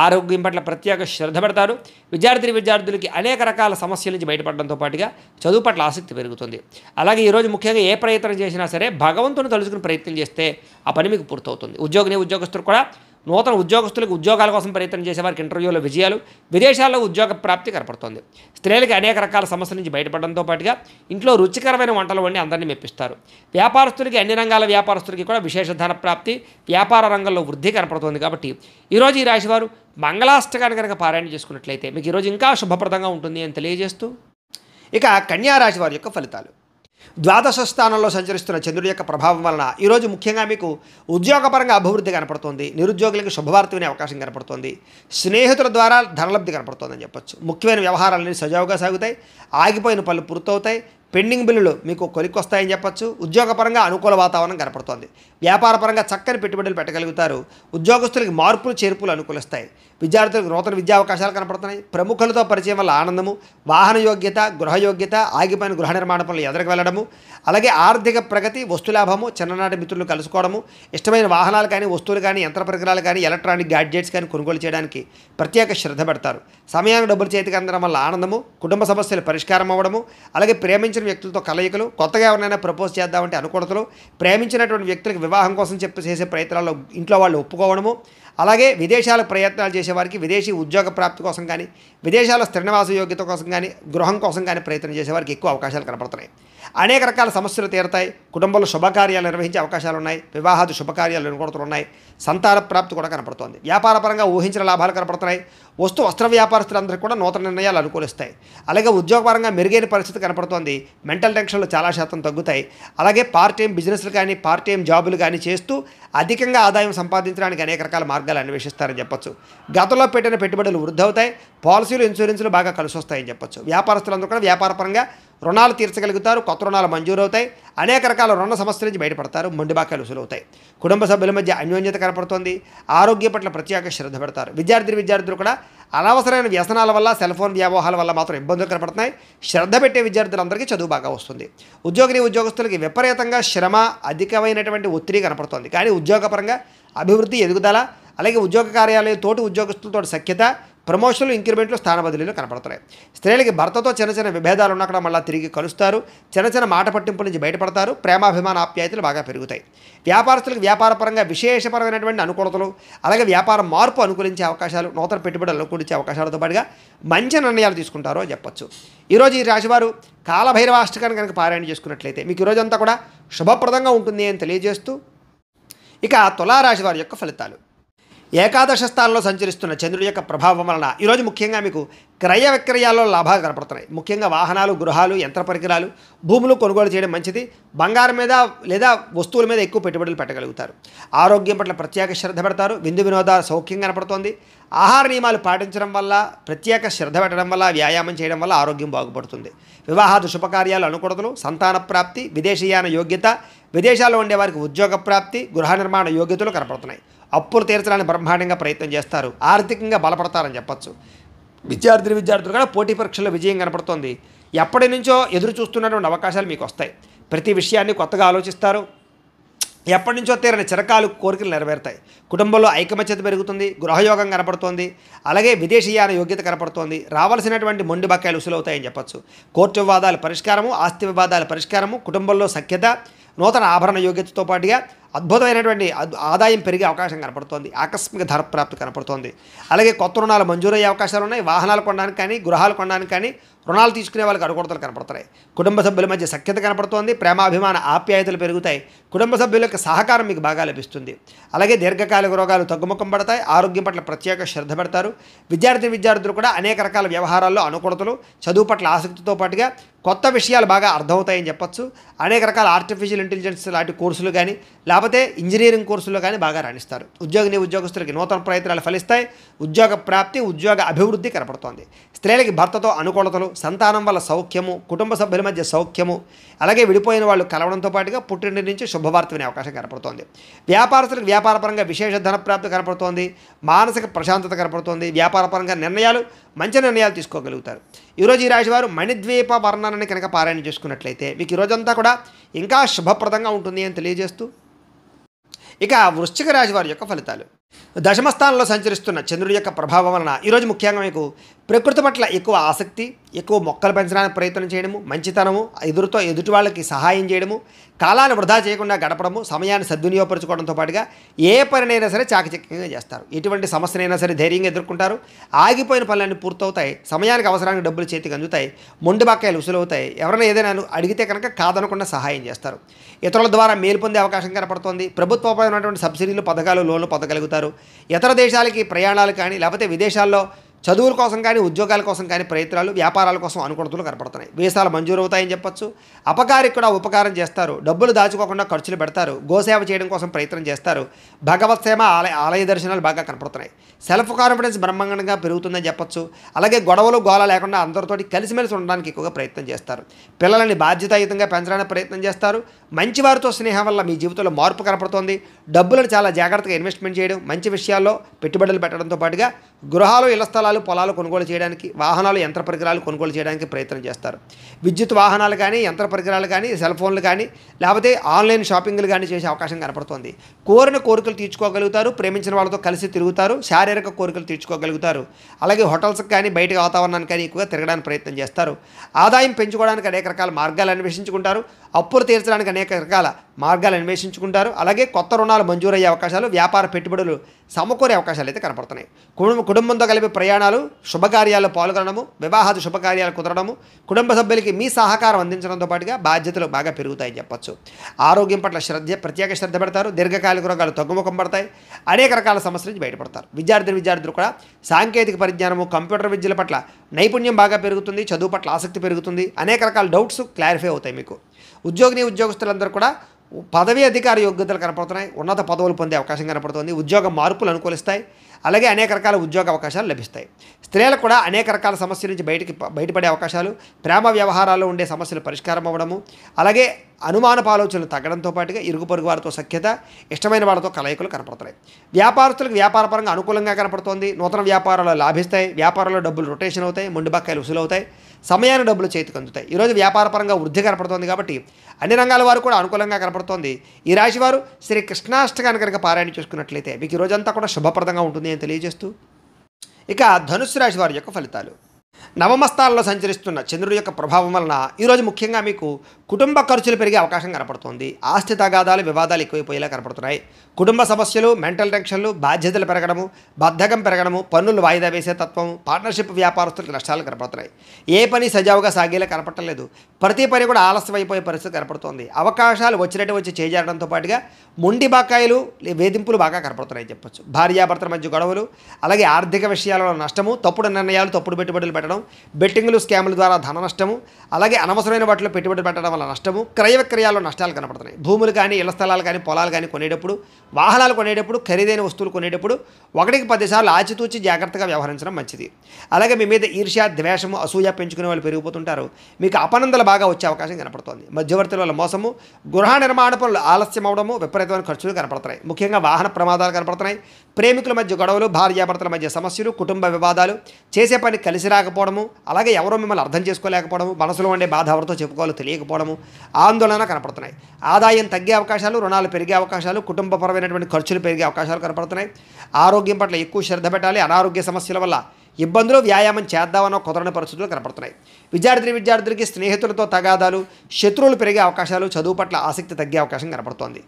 ఆరోగ్యం పట్ల ప్రత్యేక శ్రద్ధ పెడతారు. విద్యార్థులకి అనేక రకాల సమస్యల నుంచి బయటపడడంతో పాటుగా చదువు పట్ల ఆసక్తి పెరుగుతుంది. అలాగే ఈరోజు ముఖ్యంగా ఏ ప్రయత్నం చేసినా సరే భగవంతుని తలుచుకుని ప్రయత్నం చేస్తే ఆ పని మీకు పూర్తవుతుంది. ఉద్యోగస్తులు కూడా నూతన ఉద్యోగస్తులకు ఉద్యోగాల కోసం ప్రయత్నం చేసేవారికి ఇంటర్వ్యూలో విజయాలు, విదేశాల్లో ఉద్యోగ ప్రాప్తి కనపడుతోంది. స్త్రీలకి అనేక రకాల సమస్యల నుంచి బయటపడడంతో పాటుగా ఇంట్లో రుచికరమైన వంటలు వండి అందరినీ మెప్పిస్తారు. వ్యాపారస్తులకి అన్ని రంగాల వ్యాపారస్తులకి కూడా విశేష ధన ప్రాప్తి, వ్యాపార రంగంలో వృద్ధి కనపడుతోంది. కాబట్టి ఈరోజు ఈ రాశివారు మంగళాష్టకాన్ని కనుక పారాయణ చేసుకున్నట్లయితే మీకు ఈరోజు ఇంకా శుభప్రదంగా ఉంటుంది అని తెలియజేస్తూ, ఇక కన్యా రాశి వారి యొక్క ఫలితాలు. ద్వాదశ స్థానంలో సంచరిస్తున్న చంద్రుడి యొక్క ప్రభావం వలన ఈరోజు ముఖ్యంగా మీకు ఉద్యోగపరంగా అభివృద్ధి కనపడుతుంది. నిరుద్యోగులకు శుభవార్త వినే అవకాశం కనపడుతుంది. స్నేహితుల ద్వారా ధనలబ్ధి కనపడుతుందని చెప్పొచ్చు. ముఖ్యమైన వ్యవహారాలన్నీ సజావుగా సాగుతాయి. ఆగిపోయిన పనులు పూర్తవుతాయి. పెండింగ్ బిల్లులు మీకు కొలిక్కొస్తాయని చెప్పొచ్చు. ఉద్యోగపరంగా అనుకూల వాతావరణం కనపడుతోంది. వ్యాపారపరంగా చక్కని పెట్టుబడులు పెట్టగలుగుతారు. ఉద్యోగస్తులకి మార్పులు చేర్పులు అనుకూలిస్తాయి. విద్యార్థులకు నూతన విద్యా అవకాశాలు కనపడుతున్నాయి. ప్రముఖులతో పరిచయం వల్ల ఆనందము, వాహన యోగ్యత, గృహయోగ్యత, ఆగిపోయిన గృహ నిర్మాణ పనులు ఎదురుకు వెళ్ళడము, అలాగే ఆర్థిక ప్రగతి, వస్తులాభము, చిన్ననాటి మిత్రులు కలుసుకోవడము, ఇష్టమైన వాహనాలు కానీ, వస్తువులు కానీ, యంత్ర పరికరాలు కానీ, ఎలక్ట్రానిక్ గ్యాడ్జెట్స్ కానీ కొనుగోలు చేయడానికి ప్రత్యేక శ్రద్ధ పెడతారు. సమయానికి డబ్బులు చేతికి అందడం వల్ల ఆనందము, కుటుంబ సమస్యలు పరిష్కారం అవ్వడము, అలాగే ప్రేమించిన వ్యక్తులతో కలయికలు, కొత్తగా ఎవరైనా ప్రపోజ్ చేద్దామంటే అనుకూలతలు, ప్రేమించినటువంటి వ్యక్తులకు వివాహం కోసం చేసే ప్రయత్నాల్లో ఇంట్లో వాళ్ళు ఒప్పుకోవడము, అలాగే విదేశాల ప్రయత్నాలు చేసేవారికి విదేశీ ఉద్యోగ ప్రాప్తి కోసం కానీ, విదేశాల స్థిర నివాస యోగ్యత కోసం కానీ, గృహం కోసం కానీ ప్రయత్నం చేసేవారికి ఎక్కువ అవకాశాలు కనపడుతున్నాయి. అనేక రకాల సమస్యలు తీరుతాయి. కుటుంబంలో శుభకార్యాలు నిర్వహించే అవకాశాలు ఉన్నాయి. వివాహాది శుభకార్యాలు అనుకూలతలు ఉన్నాయి. సంతాన ప్రాప్తి కూడా కనపడుతోంది. వ్యాపారపరంగా ఊహించిన లాభాలు కనపడుతున్నాయి. వస్త్ర వ్యాపారస్తులందరికీ కూడా నూతన నిర్ణయాలు అనుకూలిస్తాయి. అలాగే ఉద్యోగపరంగా మెరుగైన పరిస్థితి కనపడుతోంది. మెంటల్ టెన్షన్లు చాలా శాతం తగ్గుతాయి. అలాగే పార్ట్ టైం బిజినెస్లు కానీ, పార్ట్ టైం జాబులు కానీ చేస్తూ అధికంగా ఆదాయం సంపాదించడానికి అనేక రకాల మార్గాలు అన్వేషిస్తారని చెప్పొచ్చు. గతంలో పెట్టిన పెట్టుబడులు వృద్ధి అవుతాయి. పాలసీలు, ఇన్సూరెన్సులు బాగా కలిసి వస్తాయని చెప్పొచ్చు. వ్యాపారస్తులందరూ కూడా వ్యాపారపరంగా రుణాలు తీర్చగలుగుతారు. కొత్త రుణాలు మంజూరు అవుతాయి. అనేక రకాల రుణ సమస్యల నుంచి బయటపడతారు. మొండి బాకాయలు వసూలు అవుతాయి. కుటుంబ సభ్యుల మధ్య అన్యోన్యత కనపడుతోంది. ఆరోగ్య పట్ల ప్రత్యేక శ్రద్ధ పెడతారు. విద్యార్థులు కూడా అనవసరమైన వ్యసనాల వల్ల, సెల్ ఫోన్ వ్యామోహాల వల్ల మాత్రం ఇబ్బందులు కనపడుతున్నాయి. శ్రద్ధ పెట్టే విద్యార్థులందరికీ చదువు బాగా వస్తుంది. ఉద్యోగస్తులకి విపరీతంగా శ్రమ, అధికమైనటువంటి ఒత్తిడి కనపడుతోంది. కానీ ఉద్యోగపరంగా అభివృద్ధి, ఎదుగుదల, అలాగే ఉద్యోగ కార్యాలయం తోటి ఉద్యోగస్తులతో సఖ్యత, ప్రమోషన్లు, ఇంక్రిమెంట్లు, స్థాన బదిలీలు కనపడుతున్నాయి. స్త్రీలకి భర్తతో చిన్న విభేదాలు ఉన్నక్కడ మళ్ళీ తిరిగి కలుస్తారు. చిన్న మాట పట్టింపుల నుంచి బయటపడతారు. ప్రేమాభిమాన ఆప్యాయతలు బాగా పెరుగుతాయి. వ్యాపారస్తులకు వ్యాపారపరంగా విశేషపరమైనటువంటి అనుకూలతలు, అలాగే వ్యాపార మార్పు అనుకూలించే అవకాశాలు, నూతన పెట్టుబడులు అనుకూలించే అవకాశాలతో పాటుగా మంచి నిర్ణయాలు తీసుకుంటారో చెప్పొచ్చు. ఈరోజు ఈ రాశివారు కాలభైరవాష్టకాన్ని కనుక పారాయణ చేసుకున్నట్లయితే మీకు ఈరోజంతా కూడా శుభప్రదంగా ఉంటుంది అని తెలియజేస్తూ, ఇక తులారాశి వారి యొక్క ఫలితాలు. ఏకాదశ స్థానంలో సంచరిస్తున్న చంద్రుడి యొక్క ప్రభావం వలన ఈరోజు ముఖ్యంగా మీకు క్రయ విక్రయాల్లో లాభాలు కనపడుతున్నాయి. ముఖ్యంగా వాహనాలు, గృహాలు, యంత్ర పరికరాలు, భూములు కొనుగోలు చేయడం మంచిది. బంగారం మీద లేదా వస్తువుల మీద ఎక్కువ పెట్టుబడులు పెట్టగలుగుతారు. ఆరోగ్యం పట్ల ప్రత్యేక శ్రద్ధ పెడతారు. విందు వినోదాల సౌఖ్యం కనపడుతోంది. ఆహార నియమాలు పాటించడం వల్ల, ప్రత్యేక శ్రద్ధ పెట్టడం వల్ల, వ్యాయామం చేయడం వల్ల ఆరోగ్యం బాగుపడుతుంది. వివాహాది శుభకార్యాలు అనుకూలతలు, సంతాన ప్రాప్తి, విదేశీయాన యోగ్యత, విదేశాల్లో ఉండేవారికి ఉద్యోగ ప్రాప్తి, గృహ నిర్మాణ యోగ్యతలు కనపడుతున్నాయి. అప్పులు తీర్చడానికి బ్రహ్మాండంగా ప్రయత్నం చేస్తారు. ఆర్థికంగా బలపడతారని చెప్పచ్చు. విద్యార్థులు కూడా పోటీ పరీక్షల్లో విజయం కనపడుతోంది. ఎప్పటి నుంచో ఎదురు చూస్తున్నటువంటి అవకాశాలు మీకు వస్తాయి. ప్రతి విషయాన్ని కొత్తగా ఆలోచిస్తారు. ఎప్పటి నుంచో తీరని చిరకాలు కోరికలు నెరవేరుతాయి. కుటుంబంలో ఐకమత్యత పెరుగుతుంది. గృహయోగం కనపడుతోంది. అలాగే విదేశీయాన యోగ్యత కనపడుతోంది. రావాల్సినటువంటి మొండి బకాయిలు ఉసులవుతాయని చెప్పచ్చు. కోర్టు వివాదాల పరిష్కారము, ఆస్తి వివాదాల పరిష్కారము, కుటుంబంలో సఖ్యత, నూతన ఆభరణ యోగ్యతతో పాటుగా అద్భుతమైనటువంటి ఆదాయం పెరిగే అవకాశం కనపడుతోంది. ఆకస్మిక ధనప్రాప్తి కనపడుతోంది. అలాగే కొత్త రుణాలు మంజూరయ్యే అవకాశాలు ఉన్నాయి. వాహనాలు కొనడానికి కానీ, గృహాలు కొనడానికి కానీ, రుణాలు తీసుకునే వాళ్ళకి అనుకూలతలు కనపడుతున్నాయి. కుటుంబ సభ్యుల మధ్య సఖ్యత కనపడుతోంది. ప్రేమాభిమాన ఆప్యాయతలు పెరుగుతాయి. కుటుంబ సభ్యుల యొక్క సహకారం మీకు బాగా లభిస్తుంది. అలాగే దీర్ఘకాలిక రోగాలు తగ్గుముఖం పడతాయి. ఆరోగ్యం పట్ల ప్రత్యేక శ్రద్ధ పెడతారు. విద్యార్థులు కూడా అనేక రకాల వ్యవహారాల్లో అనుకూలతలు, చదువు పట్ల ఆసక్తితో పాటుగా కొత్త విషయాలు బాగా అర్థమవుతాయని చెప్పచ్చు. అనేక రకాల ఆర్టిఫిషియల్ ఇంటెలిజెన్స్ లాంటి కోర్సులు కానీ, లేకపోతే ఇంజనీరింగ్ కోర్సుల్లో కానీ బాగా రాణిస్తారు. ఉద్యోగస్తులకి నూతన ప్రయత్నాలు ఫలిస్తాయి. ఉద్యోగ ప్రాప్తి, ఉద్యోగ అభివృద్ధి కనపడుతోంది. స్త్రీలకి భర్తతో అనుకూలతలు, సంతానం వల్ల సౌఖ్యము, కుటుంబ సభ్యుల మధ్య సౌఖ్యము, అలాగే విడిపోయిన వాళ్ళు కలవడంతో పాటుగా పుట్టింటి నుంచి శుభవార్త వినే అవకాశం కనపడుతోంది. వ్యాపారస్తులకు వ్యాపారపరంగా విశేష ధనప్రాప్తి కనపడుతోంది. మానసిక ప్రశాంతత కనపడుతోంది. వ్యాపారపరంగా మంచి నిర్ణయాలు తీసుకోగలుగుతారు. ఈరోజు ఈ రాశివారు మణిద్వీప వర్ణనని కనుక పారాయణ చేసుకున్నట్లయితే మీకు ఈరోజంతా కూడా ఇంకా శుభప్రదంగా ఉంటుంది అని తెలియజేస్తూ, ఇక వృశ్చిక రాశి వారి యొక్క ఫలితాలు. దశమస్థానంలో సంచరిస్తున్న చంద్రుడి యొక్క ప్రభావం వలన ఈరోజు ముఖ్యంగా మీకు ప్రకృతి పట్ల ఎక్కువ ఆసక్తి, ఎక్కువ మొక్కలు పెంచడానికి ప్రయత్నం చేయడము, మంచితనము, ఎదుటి వాళ్ళకి సహాయం చేయడము, కాలాన్ని వృధా చేయకుండా గడపడము, సమయాన్ని సద్వినియోగపరచుకోవడంతో పాటుగా ఏ పనినైనా సరే చాకచక్యంగా చేస్తారు. ఎటువంటి సమస్యనైనా సరే ధైర్యంగా ఎదుర్కొంటారు. ఆగిపోయిన పనులన్నీ పూర్తవుతాయి. సమయానికి అవసరానికి డబ్బులు చేతికి అందుతాయి. మొండి బకాయిలు ఉసులవుతాయి. ఎవరైనా ఏదైనా అడిగితే కనుక కాదనకుండా సహాయం చేస్తారు. ఇతరుల ద్వారా మేలు పొందే అవకాశం కనపడుతోంది. ప్రభుత్వపరమైనటువంటి సబ్సిడీలు, పథకాలు, లోన్లు పొందగలుగుతారు. ఇతర దేశాలకి ప్రయాణాలు కానీ, లేకపోతే విదేశాల్లో చదువుల కోసం కానీ, ఉద్యోగాల కోసం కానీ ప్రయత్నాలు, వ్యాపారాల కోసం అనుకూలతలు కనపడుతున్నాయి. వీసాలు మంజూరు అవుతాయని చెప్పొచ్చు. అపకారికి కూడా ఉపకారం చేస్తారు. డబ్బులు దాచుకోకుండా ఖర్చులు పెడతారు. గోసేవ చేయడం కోసం ప్రయత్నం చేస్తారు. భగవత్ సేవ, ఆలయ దర్శనాలు బాగా కనపడుతున్నాయి. సెల్ఫ్ కాన్ఫిడెన్స్ బ్రహ్మాండంగా పెరుగుతుందని చెప్పొచ్చు. అలాగే గొడవలు, గోల లేకుండా అందరితోటి కలిసిమెలిసి ఉండడానికి ఎక్కువగా ప్రయత్నం చేస్తారు. పిల్లలని బాధ్యతాయుతంగా పెంచడానికి ప్రయత్నం చేస్తారు. మంచి వారితో స్నేహం వల్ల మీ జీవితంలో మార్పు కనపడుతోంది. డబ్బులను చాలా జాగ్రత్తగా ఇన్వెస్ట్మెంట్ చేయడం, మంచి విషయాల్లో పెట్టుబడులు పెట్టడంతో పాటుగా గృహాలు, ఇళ్ల స్థలాలు, పొలాలు కొనుగోలు చేయడానికి, వాహనాలు, యంత్ర పరికరాలు కొనుగోలు చేయడానికి ప్రయత్నం చేస్తారు. విద్యుత్ వాహనాలు కానీ, యంత్ర పరికరాలు కానీ, సెల్ ఫోన్లు కానీ, లేకపోతే ఆన్లైన్ షాపింగ్లు కానీ చేసే అవకాశం కనపడుతోంది. కోరిన కోరికలు తీర్చుకోగలుగుతారు. ప్రేమించిన వాళ్ళతో కలిసి తిరుగుతారు. శారీరక కోరికలు తీర్చుకోగలుగుతారు. అలాగే హోటల్స్కి కానీ, బయట వాతావరణానికి కానీ ఎక్కువగా తిరగడానికి ప్రయత్నం చేస్తారు. ఆదాయం పెంచుకోవడానికి అనేక రకాల మార్గాలు అన్వేషించుకుంటారు. అప్పులు తీర్చడానికి అనేక రకాల మార్గాలు అన్వేషించుకుంటారు. అలాగే కొత్త రుణాలు మంజూరయ్యే అవకాశాలు, వ్యాపార పెట్టుబడులు సమకూరే అవకాశాలు అయితే కనపడుతున్నాయి. కుటుంబంతో కలిపి ప్రయాణాలు, శుభకార్యాల్లో పాల్గొనడము, వివాహాది శుభకార్యాలు కుదరడము, కుటుంబ సభ్యులకి మీ సహకారం అందించడంతో పాటుగా బాధ్యతలు బాగా పెరుగుతాయని చెప్పచ్చు. ఆరోగ్యం పట్ల ప్రత్యేక శ్రద్ధ పెడతారు. దీర్ఘకాలిక రోగాలు తగ్గుముఖం పడతాయి. అనేక రకాల సమస్యల నుంచి బయటపడతారు. విద్యార్థులు కూడా సాంకేతిక పరిజ్ఞానము, కంప్యూటర్ విద్యల పట్ల నైపుణ్యం బాగా పెరుగుతుంది. చదువు పట్ల ఆసక్తి పెరుగుతుంది. అనేక రకాల డౌట్స్ క్లారిఫై అవుతాయి మీకు. ఉద్యోగస్తులందరూ కూడా పదవీ అధికార యోగ్యతలు కనపడుతున్నాయి. ఉన్నత పదవులు పొందే అవకాశం కనపడుతుంది. ఉద్యోగ మార్పులు అనుకూలిస్తాయి. అలాగే అనేక రకాల ఉద్యోగ అవకాశాలు లభిస్తాయి. స్త్రీలకు కూడా అనేక రకాల సమస్యల నుంచి బయటపడే అవకాశాలు, ప్రేమ వ్యవహారాల్లో ఉండే సమస్యలు పరిష్కారం అవ్వడము, అలాగే అనుమానపు ఆలోచనలు తగ్గడంతో పాటుగా ఇరుగు పొరుగు వారితో సఖ్యత, ఇష్టమైన వాళ్ళతో కలయికలు కనపడుతున్నాయి. వ్యాపారస్తులకు వ్యాపారపరంగా అనుకూలంగా కనపడుతోంది. నూతన వ్యాపారాలు లాభిస్తాయి. వ్యాపారంలో డబ్బులు రొటేషన్ అవుతాయి. మొండి బకాయిలు ఉసులవుతాయి. సమయాన్ని డబ్బులు చేతికి అందుతాయి. ఈరోజు వ్యాపారపరంగా వృద్ధి కనపడుతోంది కాబట్టి అన్ని రంగాల వారు కూడా అనుకూలంగా కనపడుతోంది. ఈ రాశివారు శ్రీ కృష్ణాష్టకాన్ని కనుక పారాయణ చేసుకున్నట్లయితే మీకు ఈ రోజంతా కూడా శుభప్రదంగా ఉంటుంది అని తెలియజేస్తూ, ఇక ధనుస్సు రాశి వారి యొక్క ఫలితాలు. నవమ స్థానంలో సంచరిస్తున్న చంద్రుడి యొక్క ప్రభావం వలన ఈరోజు ముఖ్యంగా మీకు కుటుంబ ఖర్చులు పెరిగే అవకాశం కనపడుతుంది. ఆస్తి తగాదాలు, వివాదాలు ఎక్కువైపోయేలా కనపడుతున్నాయి. కుటుంబ సమస్యలు, మెంటల్ టెన్షన్లు, బాధ్యతలు పెరగడము, బద్ధకం పెరగడము, పన్నులు వాయిదా వేసే తత్వం, పార్ట్నర్షిప్ వ్యాపారస్తులకు నష్టాలు కనపడుతున్నాయి. ఏ పని సజావుగా సాగేలా కనపడలేదు. ప్రతి పని కూడా ఆలస్యం అయిపోయే పరిస్థితి కనపడుతోంది. అవకాశాలు వచ్చినట్టు వచ్చి చేజారడంతో పాటుగా మొండి బకాయిలు, వేధింపులు బాగా కనపడుతున్నాయని చెప్పొచ్చు. భార్యాభర్తల మధ్య గొడవలు, అలాగే ఆర్థిక విషయాలలో నష్టము, తప్పుడు నిర్ణయాలు, తప్పుడు పెట్టుబడులు పెట్టడం, బెట్టింగ్లు స్కాముల ద్వారా ధన నష్టము, అలాగే అనవసరమైన వాటిలో పెట్టుబడి పెట్టడం వల్ల నష్టము, క్రయ విక్రయాల్లో నష్టాలు కనపడుతున్నాయి. భూములు కానీ, ఇళ్ల స్థలాలు కానీ, పొలాలు కానీ కొనేటప్పుడు, వాహనాలు కొనేటప్పుడు, ఖరీదైన వస్తువులు కొనేటప్పుడు 1కి 10 సార్లు ఆచితూచి జాగ్రత్తగా వ్యవహరించడం మంచిది. అలాగే మీ మీద ఈర్ష్య, ద్వేషము, అసూయ పెంచుకునే వాళ్ళు పెరిగిపోతుంటారు. మీకు అపనందలు బాగా వచ్చే అవకాశం కనపడుతోంది. మధ్యవర్తుల వల్ల మోసము, గృహ నిర్మాణ పనులు ఆలస్యం అవడము, విపరీతమైన ఖర్చులు కనపడుతున్నాయి. ముఖ్యంగా వాహన ప్రమాదాలు కనపడుతున్నాయి. ప్రేమికుల మధ్య గొడవలు, భార్యాభర్తల మధ్య సమస్యలు, కుటుంబ వివాదాలు, చేసే పని కలిసి రాకపోవడము, అలాగే ఎవరో మిమ్మల్ని అర్థం చేసుకోలేకపోవడము, మనసులో ఉండే బాధ ఎవరితో చెప్పుకోవాలో తెలియకపోవడము, ఆందోళన కనపడుతున్నాయి. ఆదాయం తగ్గే అవకాశాలు, రుణాలు పెరిగే అవకాశాలు, కుటుంబపరమైనటువంటి ఖర్చులు పెరిగే అవకాశాలు కనపడుతున్నాయి. ఆరోగ్యం పట్ల ఎక్కువ శ్రద్ధ పెట్టాలి. అనారోగ్య సమస్యల వల్ల ఇబ్బందులు, వ్యాయామం చేద్దామన్న కుదరని పరిస్థితులు కనపడుతున్నాయి. విద్యార్థులకి స్నేహితులతో తగాదాలు, శత్రువులు పెరిగే అవకాశాలు, చదువు పట్ల ఆసక్తి తగ్గే అవకాశం కనపడుతోంది.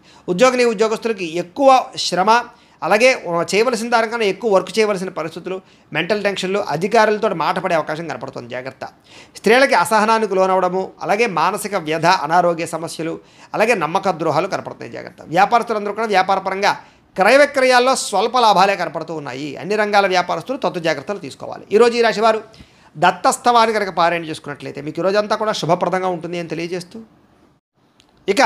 ఉద్యోగస్తులకి ఎక్కువ శ్రమ, అలాగే చేయవలసిన దానికన్నా ఎక్కువ వర్క్ చేయవలసిన పరిస్థితులు, మెంటల్ టెన్షన్లు, అధికారులతో మాట పడే అవకాశం కనపడుతుంది. జాగ్రత్త. స్త్రీలకి అసహనానికి లోనవడము, అలాగే మానసిక వ్యధ, అనారోగ్య సమస్యలు, అలాగే నమ్మక ద్రోహాలు కనపడుతున్నాయి. జాగ్రత్త. వ్యాపారస్తులందరూ కూడా వ్యాపారపరంగా క్రయ విక్రయాల్లో స్వల్ప లాభాలే కనపడుతూ ఉన్నాయి. అన్ని రంగాల వ్యాపారస్తులు తత్తు జాగ్రత్తలు తీసుకోవాలి. ఈరోజు ఈ రాశివారు దత్తస్తవాన్ని కనుక పారాయణ చేసుకున్నట్లయితే మీకు ఈరోజంతా కూడా శుభప్రదంగా ఉంటుంది అని తెలియజేస్తూ, ఇక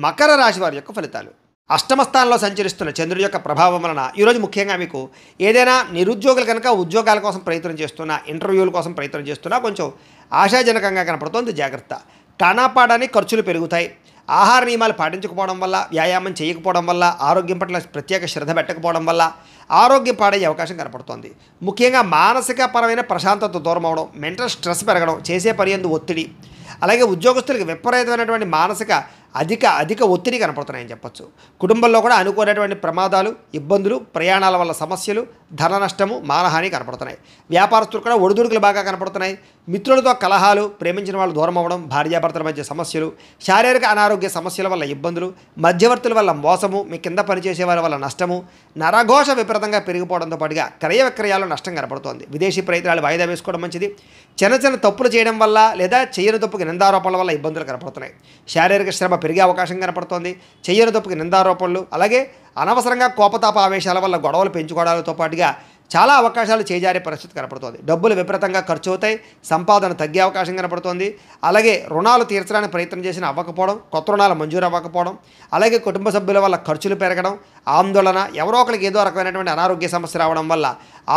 మకర రాశి వారి యొక్క ఫలితాలు. అష్టమ స్థానంలో సంచరిస్తున్న చంద్రుడి యొక్క ప్రభావం వలన ఈరోజు ముఖ్యంగా మీకు ఏదైనా నిరుద్యోగులు కనుక ఉద్యోగాల కోసం ప్రయత్నం చేస్తున్నా, ఇంటర్వ్యూల కోసం ప్రయత్నం చేస్తున్నా కొంచెం ఆశాజనకంగా కనపడుతోంది. జాగ్రత్త. కానాపాడానికి ఖర్చులు పెరుగుతాయి. ఆహార నియమాలు పాటించకపోవడం వల్ల, వ్యాయామం చేయకపోవడం వల్ల, ఆరోగ్యం పట్ల ప్రత్యేక శ్రద్ధ పెట్టకపోవడం వల్ల ఆరోగ్యం పాడయ్యే అవకాశం కనపడుతోంది. ముఖ్యంగా మానసిక పరమైన ప్రశాంతత దూరం అవడం, మెంటల్ స్ట్రెస్ పెరగడం, చేసే పని యందు ఒత్తిడి, అలాగే ఉద్యోగస్తులకు విపరీతమైనటువంటి మానసిక అధిక ఒత్తిడి కనపడుతున్నాయని చెప్పొచ్చు. కుటుంబంలో కూడా అనుకోనటువంటి ప్రమాదాలు, ఇబ్బందులు, ప్రయాణాల వల్ల సమస్యలు, ధన నష్టము, మానహాని కనపడుతున్నాయి. వ్యాపారస్తులు కూడా ఒడిదుడుకులు బాగా కనపడుతున్నాయి. మిత్రులతో కలహాలు, ప్రేమించిన వాళ్ళు దూరం అవ్వడం, భార్యాభర్తల మధ్య సమస్యలు, శారీరక అనారోగ్య సమస్యల వల్ల ఇబ్బందులు, మధ్యవర్తుల వల్ల మోసము, మీ కింద పనిచేసే వారి వల్ల నష్టము, నరఘోష విపరీతంగా పెరిగిపోవడంతో పాటుగా క్రయ విక్రయాల్లో నష్టం కనపడుతోంది. విదేశీ ప్రయత్నాలు వాయిదా వేసుకోవడం మంచిది. చిన్న తప్పులు చేయడం వల్ల లేదా చేయని తప్పుకి నిందారోపణల వల్ల ఇబ్బందులు కనపడుతున్నాయి. శారీరక శ్రమ పెరిగే అవకాశం కనపడుతోంది. చేయని తప్పుకి నిందారోపణలు, అలాగే అనవసరంగా కోపతాప ఆవేశాల వల్ల గొడవలు పెంచుకోవడాలతో పాటుగా చాలా అవకాశాలు చేజారే పరిస్థితి కనపడుతోంది. డబ్బులు విపరీతంగా ఖర్చు అవుతాయి. సంపాదన తగ్గే అవకాశం కనపడుతోంది. అలాగే రుణాలు తీర్చడానికి ప్రయత్నం చేసినా అవ్వకపోవడం, కొత్త రుణాలు మంజూరు అవ్వకపోవడం, అలాగే కుటుంబ సభ్యుల వల్ల ఖర్చులు పెరగడం, ఆందోళన, ఎవరో ఒకరికి ఏదో రకమైనటువంటి అనారోగ్య సమస్య రావడం వల్ల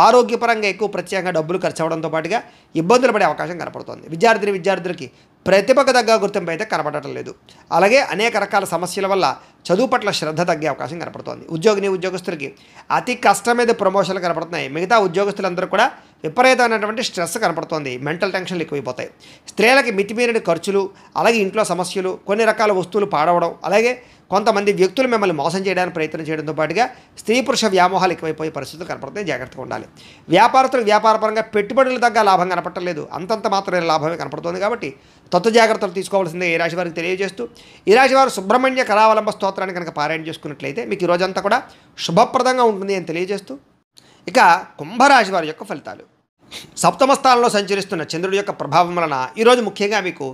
ఆరోగ్యపరంగా ఎక్కువ ప్రత్యేకంగా డబ్బులు ఖర్చు అవ్వడంతో పాటుగా ఇబ్బందులు పడే అవకాశం కనపడుతోంది. విద్యార్థులకి ప్రతిభకు తగ్గ గుర్తింపు అయితే కనపడటం లేదు. అలాగే అనేక రకాల సమస్యల వల్ల చదువు పట్ల శ్రద్ధ తగ్గే అవకాశం కనపడుతోంది. ఉద్యోగస్తులకి అతి కష్టం మీద ప్రమోషన్లు కనపడుతున్నాయి. మిగతా ఉద్యోగస్తులందరూ కూడా విపరీతమైనటువంటి స్ట్రెస్ కనపడుతోంది. మెంటల్ టెన్షన్లు ఎక్కువైపోతాయి. స్త్రీలకి మితిమీరిన ఖర్చులు, అలాగే ఇంట్లో సమస్యలు, కొన్ని రకాల వస్తువులు పాడవడం, అలాగే కొంతమంది వ్యక్తులు మిమ్మల్ని మోసం చేయడానికి ప్రయత్నం చేయడంతో పాటుగా స్త్రీ పురుష వ్యామోహాలు ఎక్కువైపోయే పరిస్థితులు కనపడుతున్నాయి. జాగ్రత్తగా ఉండాలి. వ్యాపారస్తులకు వ్యాపారపరంగా పెట్టుబడులు తగ్గ లాభం కనపడలేదు. అంతంత మాత్రమే లాభమే కనపడుతుంది. కాబట్టి తత్వ జాగ్రత్తలు తీసుకోవాల్సిందే ఈ రాశి వారికి తెలియజేస్తూ, ఈ రాశి వారు సుబ్రహ్మణ్య కరావలంబ స్తోత్రాన్ని కనుక పారాయణ చేసుకున్నట్లయితే మీకు ఈ రోజంతా కూడా శుభప్రదంగా ఉంటుంది అని తెలియజేస్తూ, ఇక కుంభరాశి వారి యొక్క ఫలితాలు. సప్తమ స్థానంలో సంచరిస్తున్న చంద్రుడి యొక్క ప్రభావం వలన ఈరోజు ముఖ్యంగా మీకు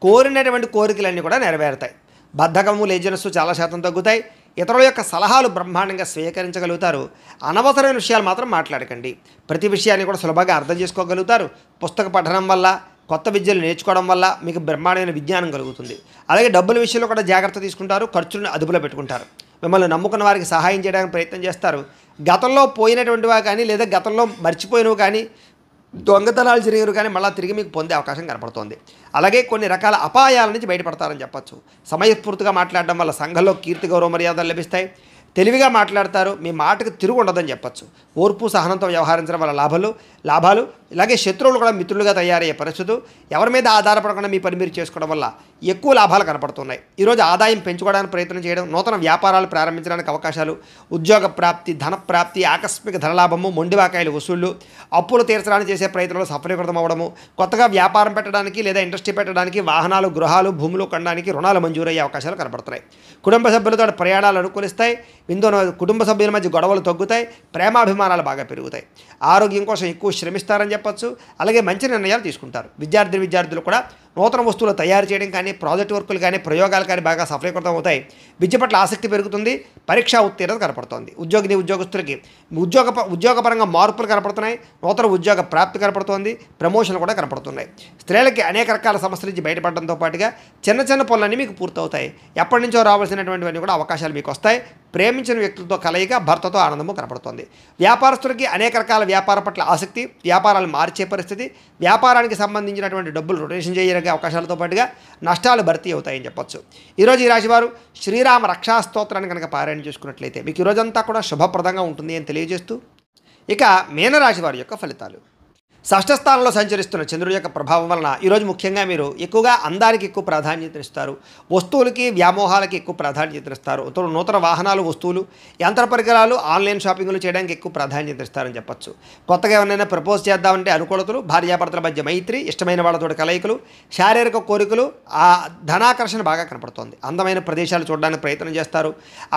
కోరినటువంటి కోరికలన్నీ కూడా నెరవేరుతాయి. బద్ధకము, లేజినెస్ చాలా శాతం తగ్గుతాయి. ఇతరుల యొక్క సలహాలు బ్రహ్మాండంగా స్వీకరించగలుగుతారు. అనవసరమైన విషయాలు మాత్రం మాట్లాడకండి. ప్రతి విషయాన్ని కూడా సులభంగా అర్థం చేసుకోగలుగుతారు. పుస్తక పఠనం వల్ల, కొత్త విద్యలు నేర్చుకోవడం వల్ల మీకు బ్రహ్మాండమైన విజ్ఞానం కలుగుతుంది. అలాగే డబ్బుల విషయంలో కూడా జాగ్రత్త తీసుకుంటారు. ఖర్చులను అదుపులో పెట్టుకుంటారు. మిమ్మల్ని నమ్ముకున్న వారికి సహాయం చేయడానికి ప్రయత్నం చేస్తారు. గతంలో పోయినటువంటివి కానీ లేదా గతంలో మర్చిపోయినవి కానీ, దొంగతనాలు జరిగినవి కానీ మళ్ళీ తిరిగి మీకు పొందే అవకాశం కనపడుతోంది. అలాగే కొన్ని రకాల అపాయాల నుంచి బయటపడతారని చెప్పచ్చు. సమయస్ఫూర్తిగా మాట్లాడడం వల్ల సంఘంలో కీర్తి, గౌరవ మర్యాదలు లభిస్తాయి. తెలివిగా మాట్లాడతారు. మీ మాటకు తిరుగు ఉండదని చెప్పచ్చు. ఓర్పు, సహనంతో వ్యవహరించడం వల్ల లాభాలు, ఇలాగే శత్రువులు కూడా మిత్రులుగా తయారయ్యే పరిస్థితులు, ఎవరి మీద ఆధారపడకుండా మీ పని మీరు చేసుకోవడం వల్ల ఎక్కువ లాభాలు కనపడుతున్నాయి. ఈరోజు ఆదాయం పెంచుకోవడానికి ప్రయత్నం చేయడం, నూతన వ్యాపారాలు ప్రారంభించడానికి అవకాశాలు, ఉద్యోగ ప్రాప్తి, ధన ప్రాప్తి, ఆకస్మిక ధనలాభము, మొండివాకాయలు వసూళ్లు, అప్పులు తీర్చడానికి చేసే ప్రయత్నంలో సఫలీకృతం అవ్వడము, కొత్తగా వ్యాపారం పెట్టడానికి లేదా ఇండస్ట్రీ పెట్టడానికి, వాహనాలు, గృహాలు, భూములు కొనడానికి రుణాలు మంజూరయ్యే అవకాశాలు కనపడుతున్నాయి. కుటుంబ సభ్యులతో ప్రయాణాలు అనుకూలిస్తాయి. కుటుంబ సభ్యుల మధ్య గొడవలు తగ్గుతాయి. ప్రేమాభిమానాలు బాగా పెరుగుతాయి. ఆరోగ్యం కోసం ఎక్కువ శ్రమిస్తారని చెప్పొచ్చు. అలాగే మంచి నిర్ణయాలు తీసుకుంటారు. విద్యార్థులు కూడా నూతన వస్తువులు తయారు చేయడం కానీ, ప్రాజెక్ట్ వర్కులు కానీ, ప్రయోగాలు కానీ బాగా సఫలీకృతం అవుతాయి. విద్య పట్ల ఆసక్తి పెరుగుతుంది. పరీక్షా ఉత్తీర్ణత కనపడుతోంది. ఉద్యోగస్తులకి ఉద్యోగపరంగా మార్పులు కనపడుతున్నాయి. నూతన ఉద్యోగ ప్రాప్తి కనపడుతోంది. ప్రమోషన్లు కూడా కనపడుతున్నాయి. స్త్రీలకి అనేక రకాల సమస్యల నుంచి బయటపడడంతో పాటుగా చిన్న చిన్న పనులన్నీ మీకు పూర్తవుతాయి. ఎప్పటి నుంచో రావాల్సినటువంటివన్నీ కూడా అవకాశాలు మీకు వస్తాయి. ప్రేమించిన వ్యక్తులతో కలయిక, భర్తతో ఆనందము కనపడుతోంది. వ్యాపారస్తులకి అనేక రకాల వ్యాపారం పట్ల ఆసక్తి, వ్యాపారాలు మార్చే పరిస్థితి, వ్యాపారానికి సంబంధించినటువంటి డబ్బులు రొటేషన్ చేయగలిగే అవకాశాలతో పాటుగా నష్టాలు భర్తీ అవుతాయని చెప్పొచ్చు. ఈరోజు ఈ రాశివారు శ్రీరామ రక్షా స్తోత్రాన్ని కనుక పారాయణ చేసుకున్నట్లయితే మీకు ఈరోజంతా కూడా శుభప్రదంగా ఉంటుంది అని తెలియజేస్తూ, ఇక మీనరాశి వారి యొక్క ఫలితాలు. షష్ఠస్థానంలో సంచరిస్తున్న చంద్రుడి యొక్క ప్రభావం వలన ఈరోజు ముఖ్యంగా మీరు ఎక్కువగా అందానికి ఎక్కువ ప్రాధాన్యతనిస్తారు. వస్తువులకి, వ్యామోహాలకి ఎక్కువ ప్రాధాన్యతనిస్తారు. నూతన వాహనాలు, వస్తువులు, యంత్ర పరికరాలు, ఆన్లైన్ షాపింగ్లు చేయడానికి ఎక్కువ ప్రాధాన్యతనిస్తారని చెప్పొచ్చు. కొత్తగా ఎవరైనా ప్రపోజ్ చేద్దామంటే అనుకూలతలు, భార్యాభర్తల మధ్య మైత్రి, ఇష్టమైన వాళ్ళతో కలయికలు, శారీరక కోరికలు, ఆ ధనాకర్షణ బాగా కనపడుతోంది. అందమైన ప్రదేశాలు చూడడానికి ప్రయత్నం చేస్తారు.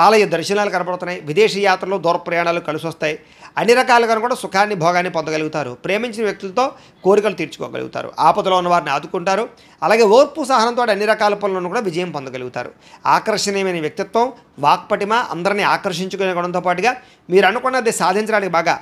ఆలయ దర్శనాలు కనపడుతున్నాయి. విదేశీ యాత్రలు, దూర ప్రయాణాలు కలిసి వస్తాయి. అన్ని రకాలుగా కూడా సుఖాన్ని, భోగాన్ని పొందగలుగుతారు. ప్రేమించిన వ్యక్తులతో కోరికలు తీర్చుకోగలుగుతారు. ఆపదలో ఉన్న వారిని ఆదుకుంటారు. అలాగే ఓర్పు సహనంతో అన్ని రకాల పనులను కూడా విజయం పొందగలుగుతారు. ఆకర్షణీయమైన వ్యక్తిత్వం, వాక్పటిమ, అందరినీ ఆకర్షించుకునే గుణంతో పాటుగా మీరు అనుకున్నది సాధించడానికి బాగా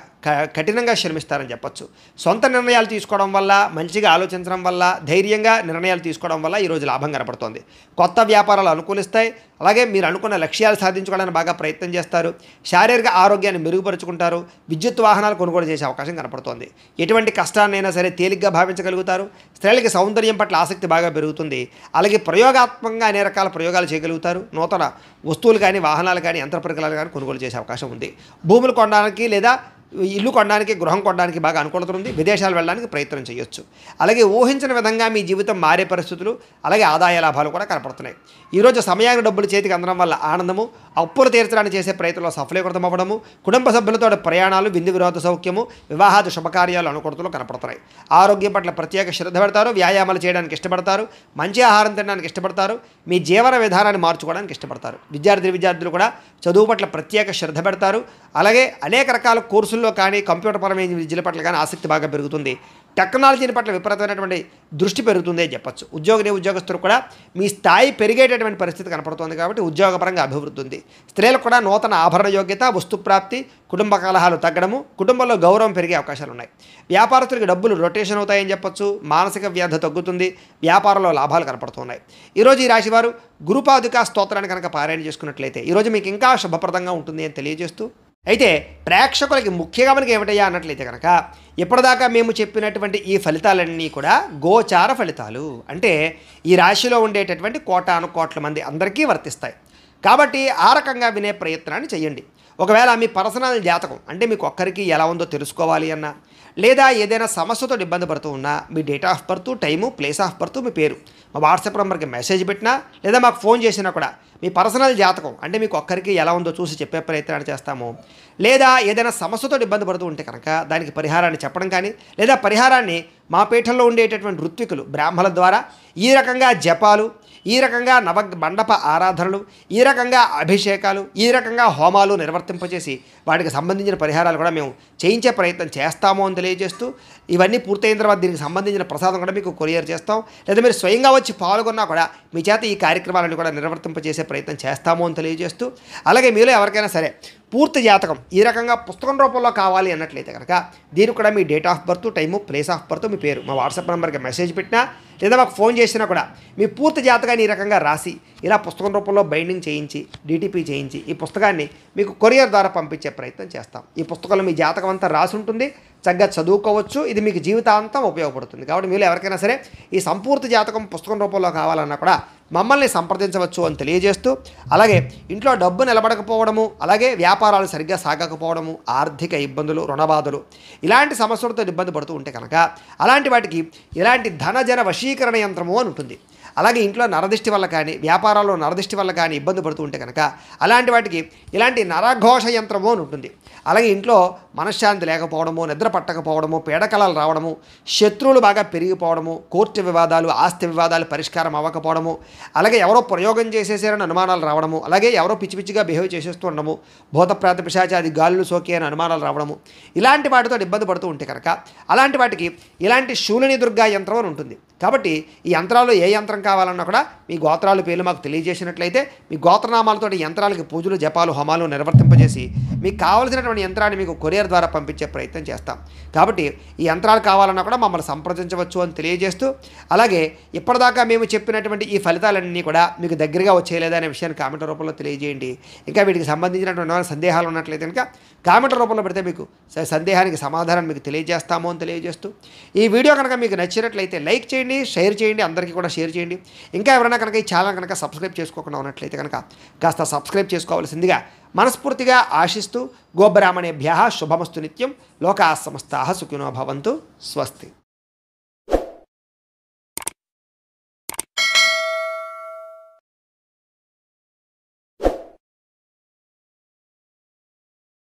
కఠినంగా శ్రమిస్తారని చెప్పొచ్చు. సొంత నిర్ణయాలు తీసుకోవడం వల్ల, మంచిగా ఆలోచించడం వల్ల, ధైర్యంగా నిర్ణయాలు తీసుకోవడం వల్ల ఈరోజు లాభం కనపడుతోంది. కొత్త వ్యాపారాలు అనుకూలిస్తాయి. అలాగే మీరు అనుకున్న లక్ష్యాలు సాధించుకోవడానికి బాగా ప్రయత్నం చేస్తారు. శారీరక ఆరోగ్యాన్ని మెరుగుపరుచుకుంటారు. విద్యుత్ వాహనాలు కొనుగోలు చేసే అవకాశం కనపడుతోంది. ఎటువంటి కష్టాన్నైనా సరే తేలిగ్గా భావించగలుగుతారు. స్త్రీలకి సౌందర్యం పట్ల ఆసక్తి బాగా పెరుగుతుంది. అలాగే ప్రయోగాత్మకంగా అనేక రకాల ప్రయోగాలు చేయగలుగుతారు. నూతన వస్తువులు కానీ, వాహనాలు కానీ, యంత్ర పరికరాలు కానీ కొనుగోలు చేసే అవకాశం ఉంది. భూములు కొనడానికి లేదా ఇల్లు కొనడానికి, గృహం కొనడానికి బాగా అనుకూలత ఉంది. విదేశాలు వెళ్ళడానికి ప్రయత్నం చేయొచ్చు. అలాగే ఊహించిన విధంగా మీ జీవితం మారే పరిస్థితులు, అలాగే ఆదాయ లాభాలు కూడా కనపడుతున్నాయి. ఈరోజు సమయానికి డబ్బులు చేతికి అందడం వల్ల ఆనందము, అప్పులు తీర్చడానికి చేసే ప్రయత్నంలో సఫలీకృతం అవ్వడము, కుటుంబ సభ్యులతో ప్రయాణాలు, విందు విరోధ సౌఖ్యము, వివాహాది శుభకార్యాలు అనుకూలతలు కనపడుతున్నాయి. ఆరోగ్యం పట్ల ప్రత్యేక శ్రద్ధ పెడతారు. వ్యాయామాలు చేయడానికి ఇష్టపడతారు. మంచి ఆహారం తినడానికి ఇష్టపడతారు. మీ జీవన విధానాన్ని మార్చుకోవడానికి ఇష్టపడతారు. విద్యార్థులు కూడా చదువు పట్ల ప్రత్యేక శ్రద్ధ పెడతారు. అలాగే అనేక రకాల కోర్సుల్లో కానీ, కంప్యూటర్ పరమైన విద్యల పట్ల కానీ ఆసక్తి బాగా పెరుగుతుంది. టెక్నాలజీని పట్ల విపరీతమైనటువంటి దృష్టి పెరుగుతుంది అని చెప్పచ్చు. ఉద్యోగస్తులు కూడా మీ స్థాయి పెరిగేటటువంటి పరిస్థితి కనపడుతుంది కాబట్టి ఉద్యోగపరంగా అభివృద్ధి ఉంది. స్త్రీలకు కూడా నూతన ఆభరణ యోగ్యత, వస్తుప్రాప్తి, కుటుంబ కలహాలు తగ్గడము, కుటుంబంలో గౌరవం పెరిగే అవకాశాలు ఉన్నాయి. వ్యాపారస్తులకి డబ్బులు రొటేషన్ అవుతాయని చెప్పొచ్చు. మానసిక వ్యాధి తగ్గుతుంది. వ్యాపారంలో లాభాలు కనపడుతున్నాయి. ఈరోజు ఈ రాశివారు గురుపాదుకా స్తోత్రాన్ని కనుక పారాయణ చేసుకున్నట్లయితే ఈరోజు మీకు ఇంకా శుభప్రదంగా ఉంటుంది అని తెలియజేస్తూ, అయితే ప్రేక్షకులకి ముఖ్యంగా మనకి ఏమిటయ్యా అన్నట్లయితే కనుక ఇప్పటిదాకా మేము చెప్పినటువంటి ఈ ఫలితాలన్నీ కూడా గోచార ఫలితాలు. అంటే ఈ రాశిలో ఉండేటటువంటి కోటాను కోట్ల మంది అందరికీ వర్తిస్తాయి. కాబట్టి ఆ రకంగా వినే ప్రయత్నాన్ని చేయండి. ఒకవేళ మీ పర్సనల్ జాతకం అంటే మీకు ఒక్కరికి ఎలా ఉందో తెలుసుకోవాలి అన్నా, లేదా ఏదైనా సమస్యతో ఇబ్బంది పడుతూ ఉన్నా మీ date of birth, time, place of birth, మీ పేరు మా వాట్సాప్ నెంబర్కి మెసేజ్ పెట్టినా లేదా మాకు ఫోన్ చేసినా కూడా మీ పర్సనల్ జాతకం అంటే మీకు ఒక్కరికి ఎలా ఉందో చూసి చెప్పే ప్రయత్నాన్ని చేస్తాము. లేదా ఏదైనా సమస్యతో ఇబ్బంది పడుతూ ఉంటే కనుక దానికి పరిహారాన్ని చెప్పడం కానీ, లేదా పరిహారాన్ని మా పీఠంలో ఉండేటటువంటి ఋత్వికులు, బ్రాహ్మణుల ద్వారా ఈ రకంగా జపాలు, ఈ రకంగా మండప ఆరాధనలు, ఈ రకంగా అభిషేకాలు, ఈ రకంగా హోమాలు నిర్వర్తింపజేసి వాటికి సంబంధించిన పరిహారాలు కూడా మేము చేయించే ప్రయత్నం చేస్తాము అని తెలియజేస్తూ, ఇవన్నీ పూర్తయిన తర్వాత దీనికి సంబంధించిన ప్రసాదం కూడా మీకు కొరియర్ చేస్తాం. లేదా మీరు స్వయంగా వచ్చి పాల్గొన్నా కూడా మీ చేత ఈ కార్యక్రమాలను కూడా నిర్వర్తింపజేసే ప్రయత్నం చేస్తాము అని తెలియజేస్తూ, అలాగే మీలో ఎవరికైనా సరే పూర్తి జాతకం ఈ రకంగా పుస్తకం రూపంలో కావాలి అన్నట్లయితే కనుక దీనికి కూడా మీ date of birth, time, place of birth, మీ పేరు మా వాట్సాప్ నెంబర్కి మెసేజ్ పెట్టినా లేదా మాకు ఫోన్ చేసినా కూడా మీ పూర్తి జాతకాన్ని ఈ రకంగా రాసి ఇలా పుస్తకం రూపంలో బైండింగ్ చేయించి, డిటిపి చేయించి ఈ పుస్తకాన్ని మీకు కొరియర్ ద్వారా పంపించే ప్రయత్నం చేస్తాం. ఈ పుస్తకంలో మీ జాతకం అంతా రాసి ఉంటుంది. చక్కగా చదువుకోవచ్చు. ఇది మీకు జీవితాంతం ఉపయోగపడుతుంది. కాబట్టి మీరు ఎవరికైనా సరే ఈ సంపూర్తి జాతకం పుస్తకం రూపంలో కావాలన్నా కూడా మమ్మల్ని సంప్రదించవచ్చు అని తెలియజేస్తూ, అలాగే ఇంట్లో డబ్బు నిలబడకపోవడము, అలాగే వ్యాపారాలు సరిగ్గా సాగకపోవడము, ఆర్థిక ఇబ్బందులు, రుణబాధలు ఇలాంటి సమస్యలతో ఇబ్బంది పడుతూ ఉంటే కనుక అలాంటి వాటికి ఇలాంటి ధనజన వశీకరణ యంత్రము అని ఉంటుంది. అలాగే ఇంట్లో నరదిష్టి వల్ల కానీ వ్యాపారాల్లో నరదిష్టి వల్ల కానీ ఇబ్బంది పడుతూ ఉంటే కనుక అలాంటి వాటికి ఇలాంటి నరఘోష యంత్రము అని ఉంటుంది. అలాగే ఇంట్లో మనశ్శాంతి లేకపోవడము, నిద్ర పట్టకపోవడము, పీడకలాలు రావడము, శత్రువులు బాగా పెరిగిపోవడము, కోర్టు వివాదాలు, ఆస్తి వివాదాలు పరిష్కారం అవ్వకపోవడము, అలాగే ఎవరో ప్రయోగం చేసేసారని అనుమానాలు రావడము, అలాగే ఎవరో పిచ్చి పిచ్చిగా బిహేవ్ చేసేస్తూ ఉండడము, భూత ప్రేత పిశాచాది గాలులు సోకి అని అనుమానాలు రావడము, ఇలాంటి వాటితో ఇబ్బంది పడుతూ ఉంటే కనుక అలాంటి వాటికి ఇలాంటి శూలిని దుర్గా యంత్రం అని ఉంటుంది. కాబట్టి ఈ యంత్రాల్లో ఏ యంత్రం కావాలన్నా కూడా మీ గోత్రాల పేర్లు మాకు తెలియజేసినట్లయితే మీ గోత్రనామాలతో యంత్రాలకి పూజలు, జపాలు, హోమాలు నిర్వర్తింపజేసి మీకు కావలసినటువంటి యంత్రాన్ని మీకు కొరియర్ ద్వారా పంపించే ప్రయత్నం చేస్తాం. కాబట్టి ఈ యంత్రాలు కావాలన్నా కూడా మమ్మల్ని సంప్రదించవచ్చు అని తెలియజేస్తూ, అలాగే ఇప్పటిదాకా మేము చెప్పినటువంటి ఈ ఫలితాలన్నీ కూడా మీకు దగ్గరగా వచ్చేయలేదా అనే విషయాన్ని కామెంట్ రూపంలో తెలియజేయండి. ఇంకా వీటికి సంబంధించినటువంటి సందేహాలు ఉన్నట్లయితే కనుక కామెంట్ రూపంలో పెడితే మీకు సందేహానికి సమాధానం మీకు తెలియజేస్తాము అని తెలియజేస్తూ, ఈ వీడియో కనుక మీకు నచ్చినట్లయితే లైక్ చేయండి, షేర్ చేయండి, అందరికీ కూడా షేర్ చేయండి. ఇంకా ఎవరైనా కనుక ఈ ఛానల్ కనుక సబ్స్క్రైబ్ చేసుకోకుండా ఉన్నట్లయితే కనుక కాస్త సబ్స్క్రైబ్ చేసుకోవాల్సిందిగా మనస్ఫూర్తిగా ఆశిస్తూ, గోబ్రాహ్మణేభ్యః శుభమస్తు నిత్యం, లోకాః సమస్తాః సుఖినో భవంతు. స్వస్తి.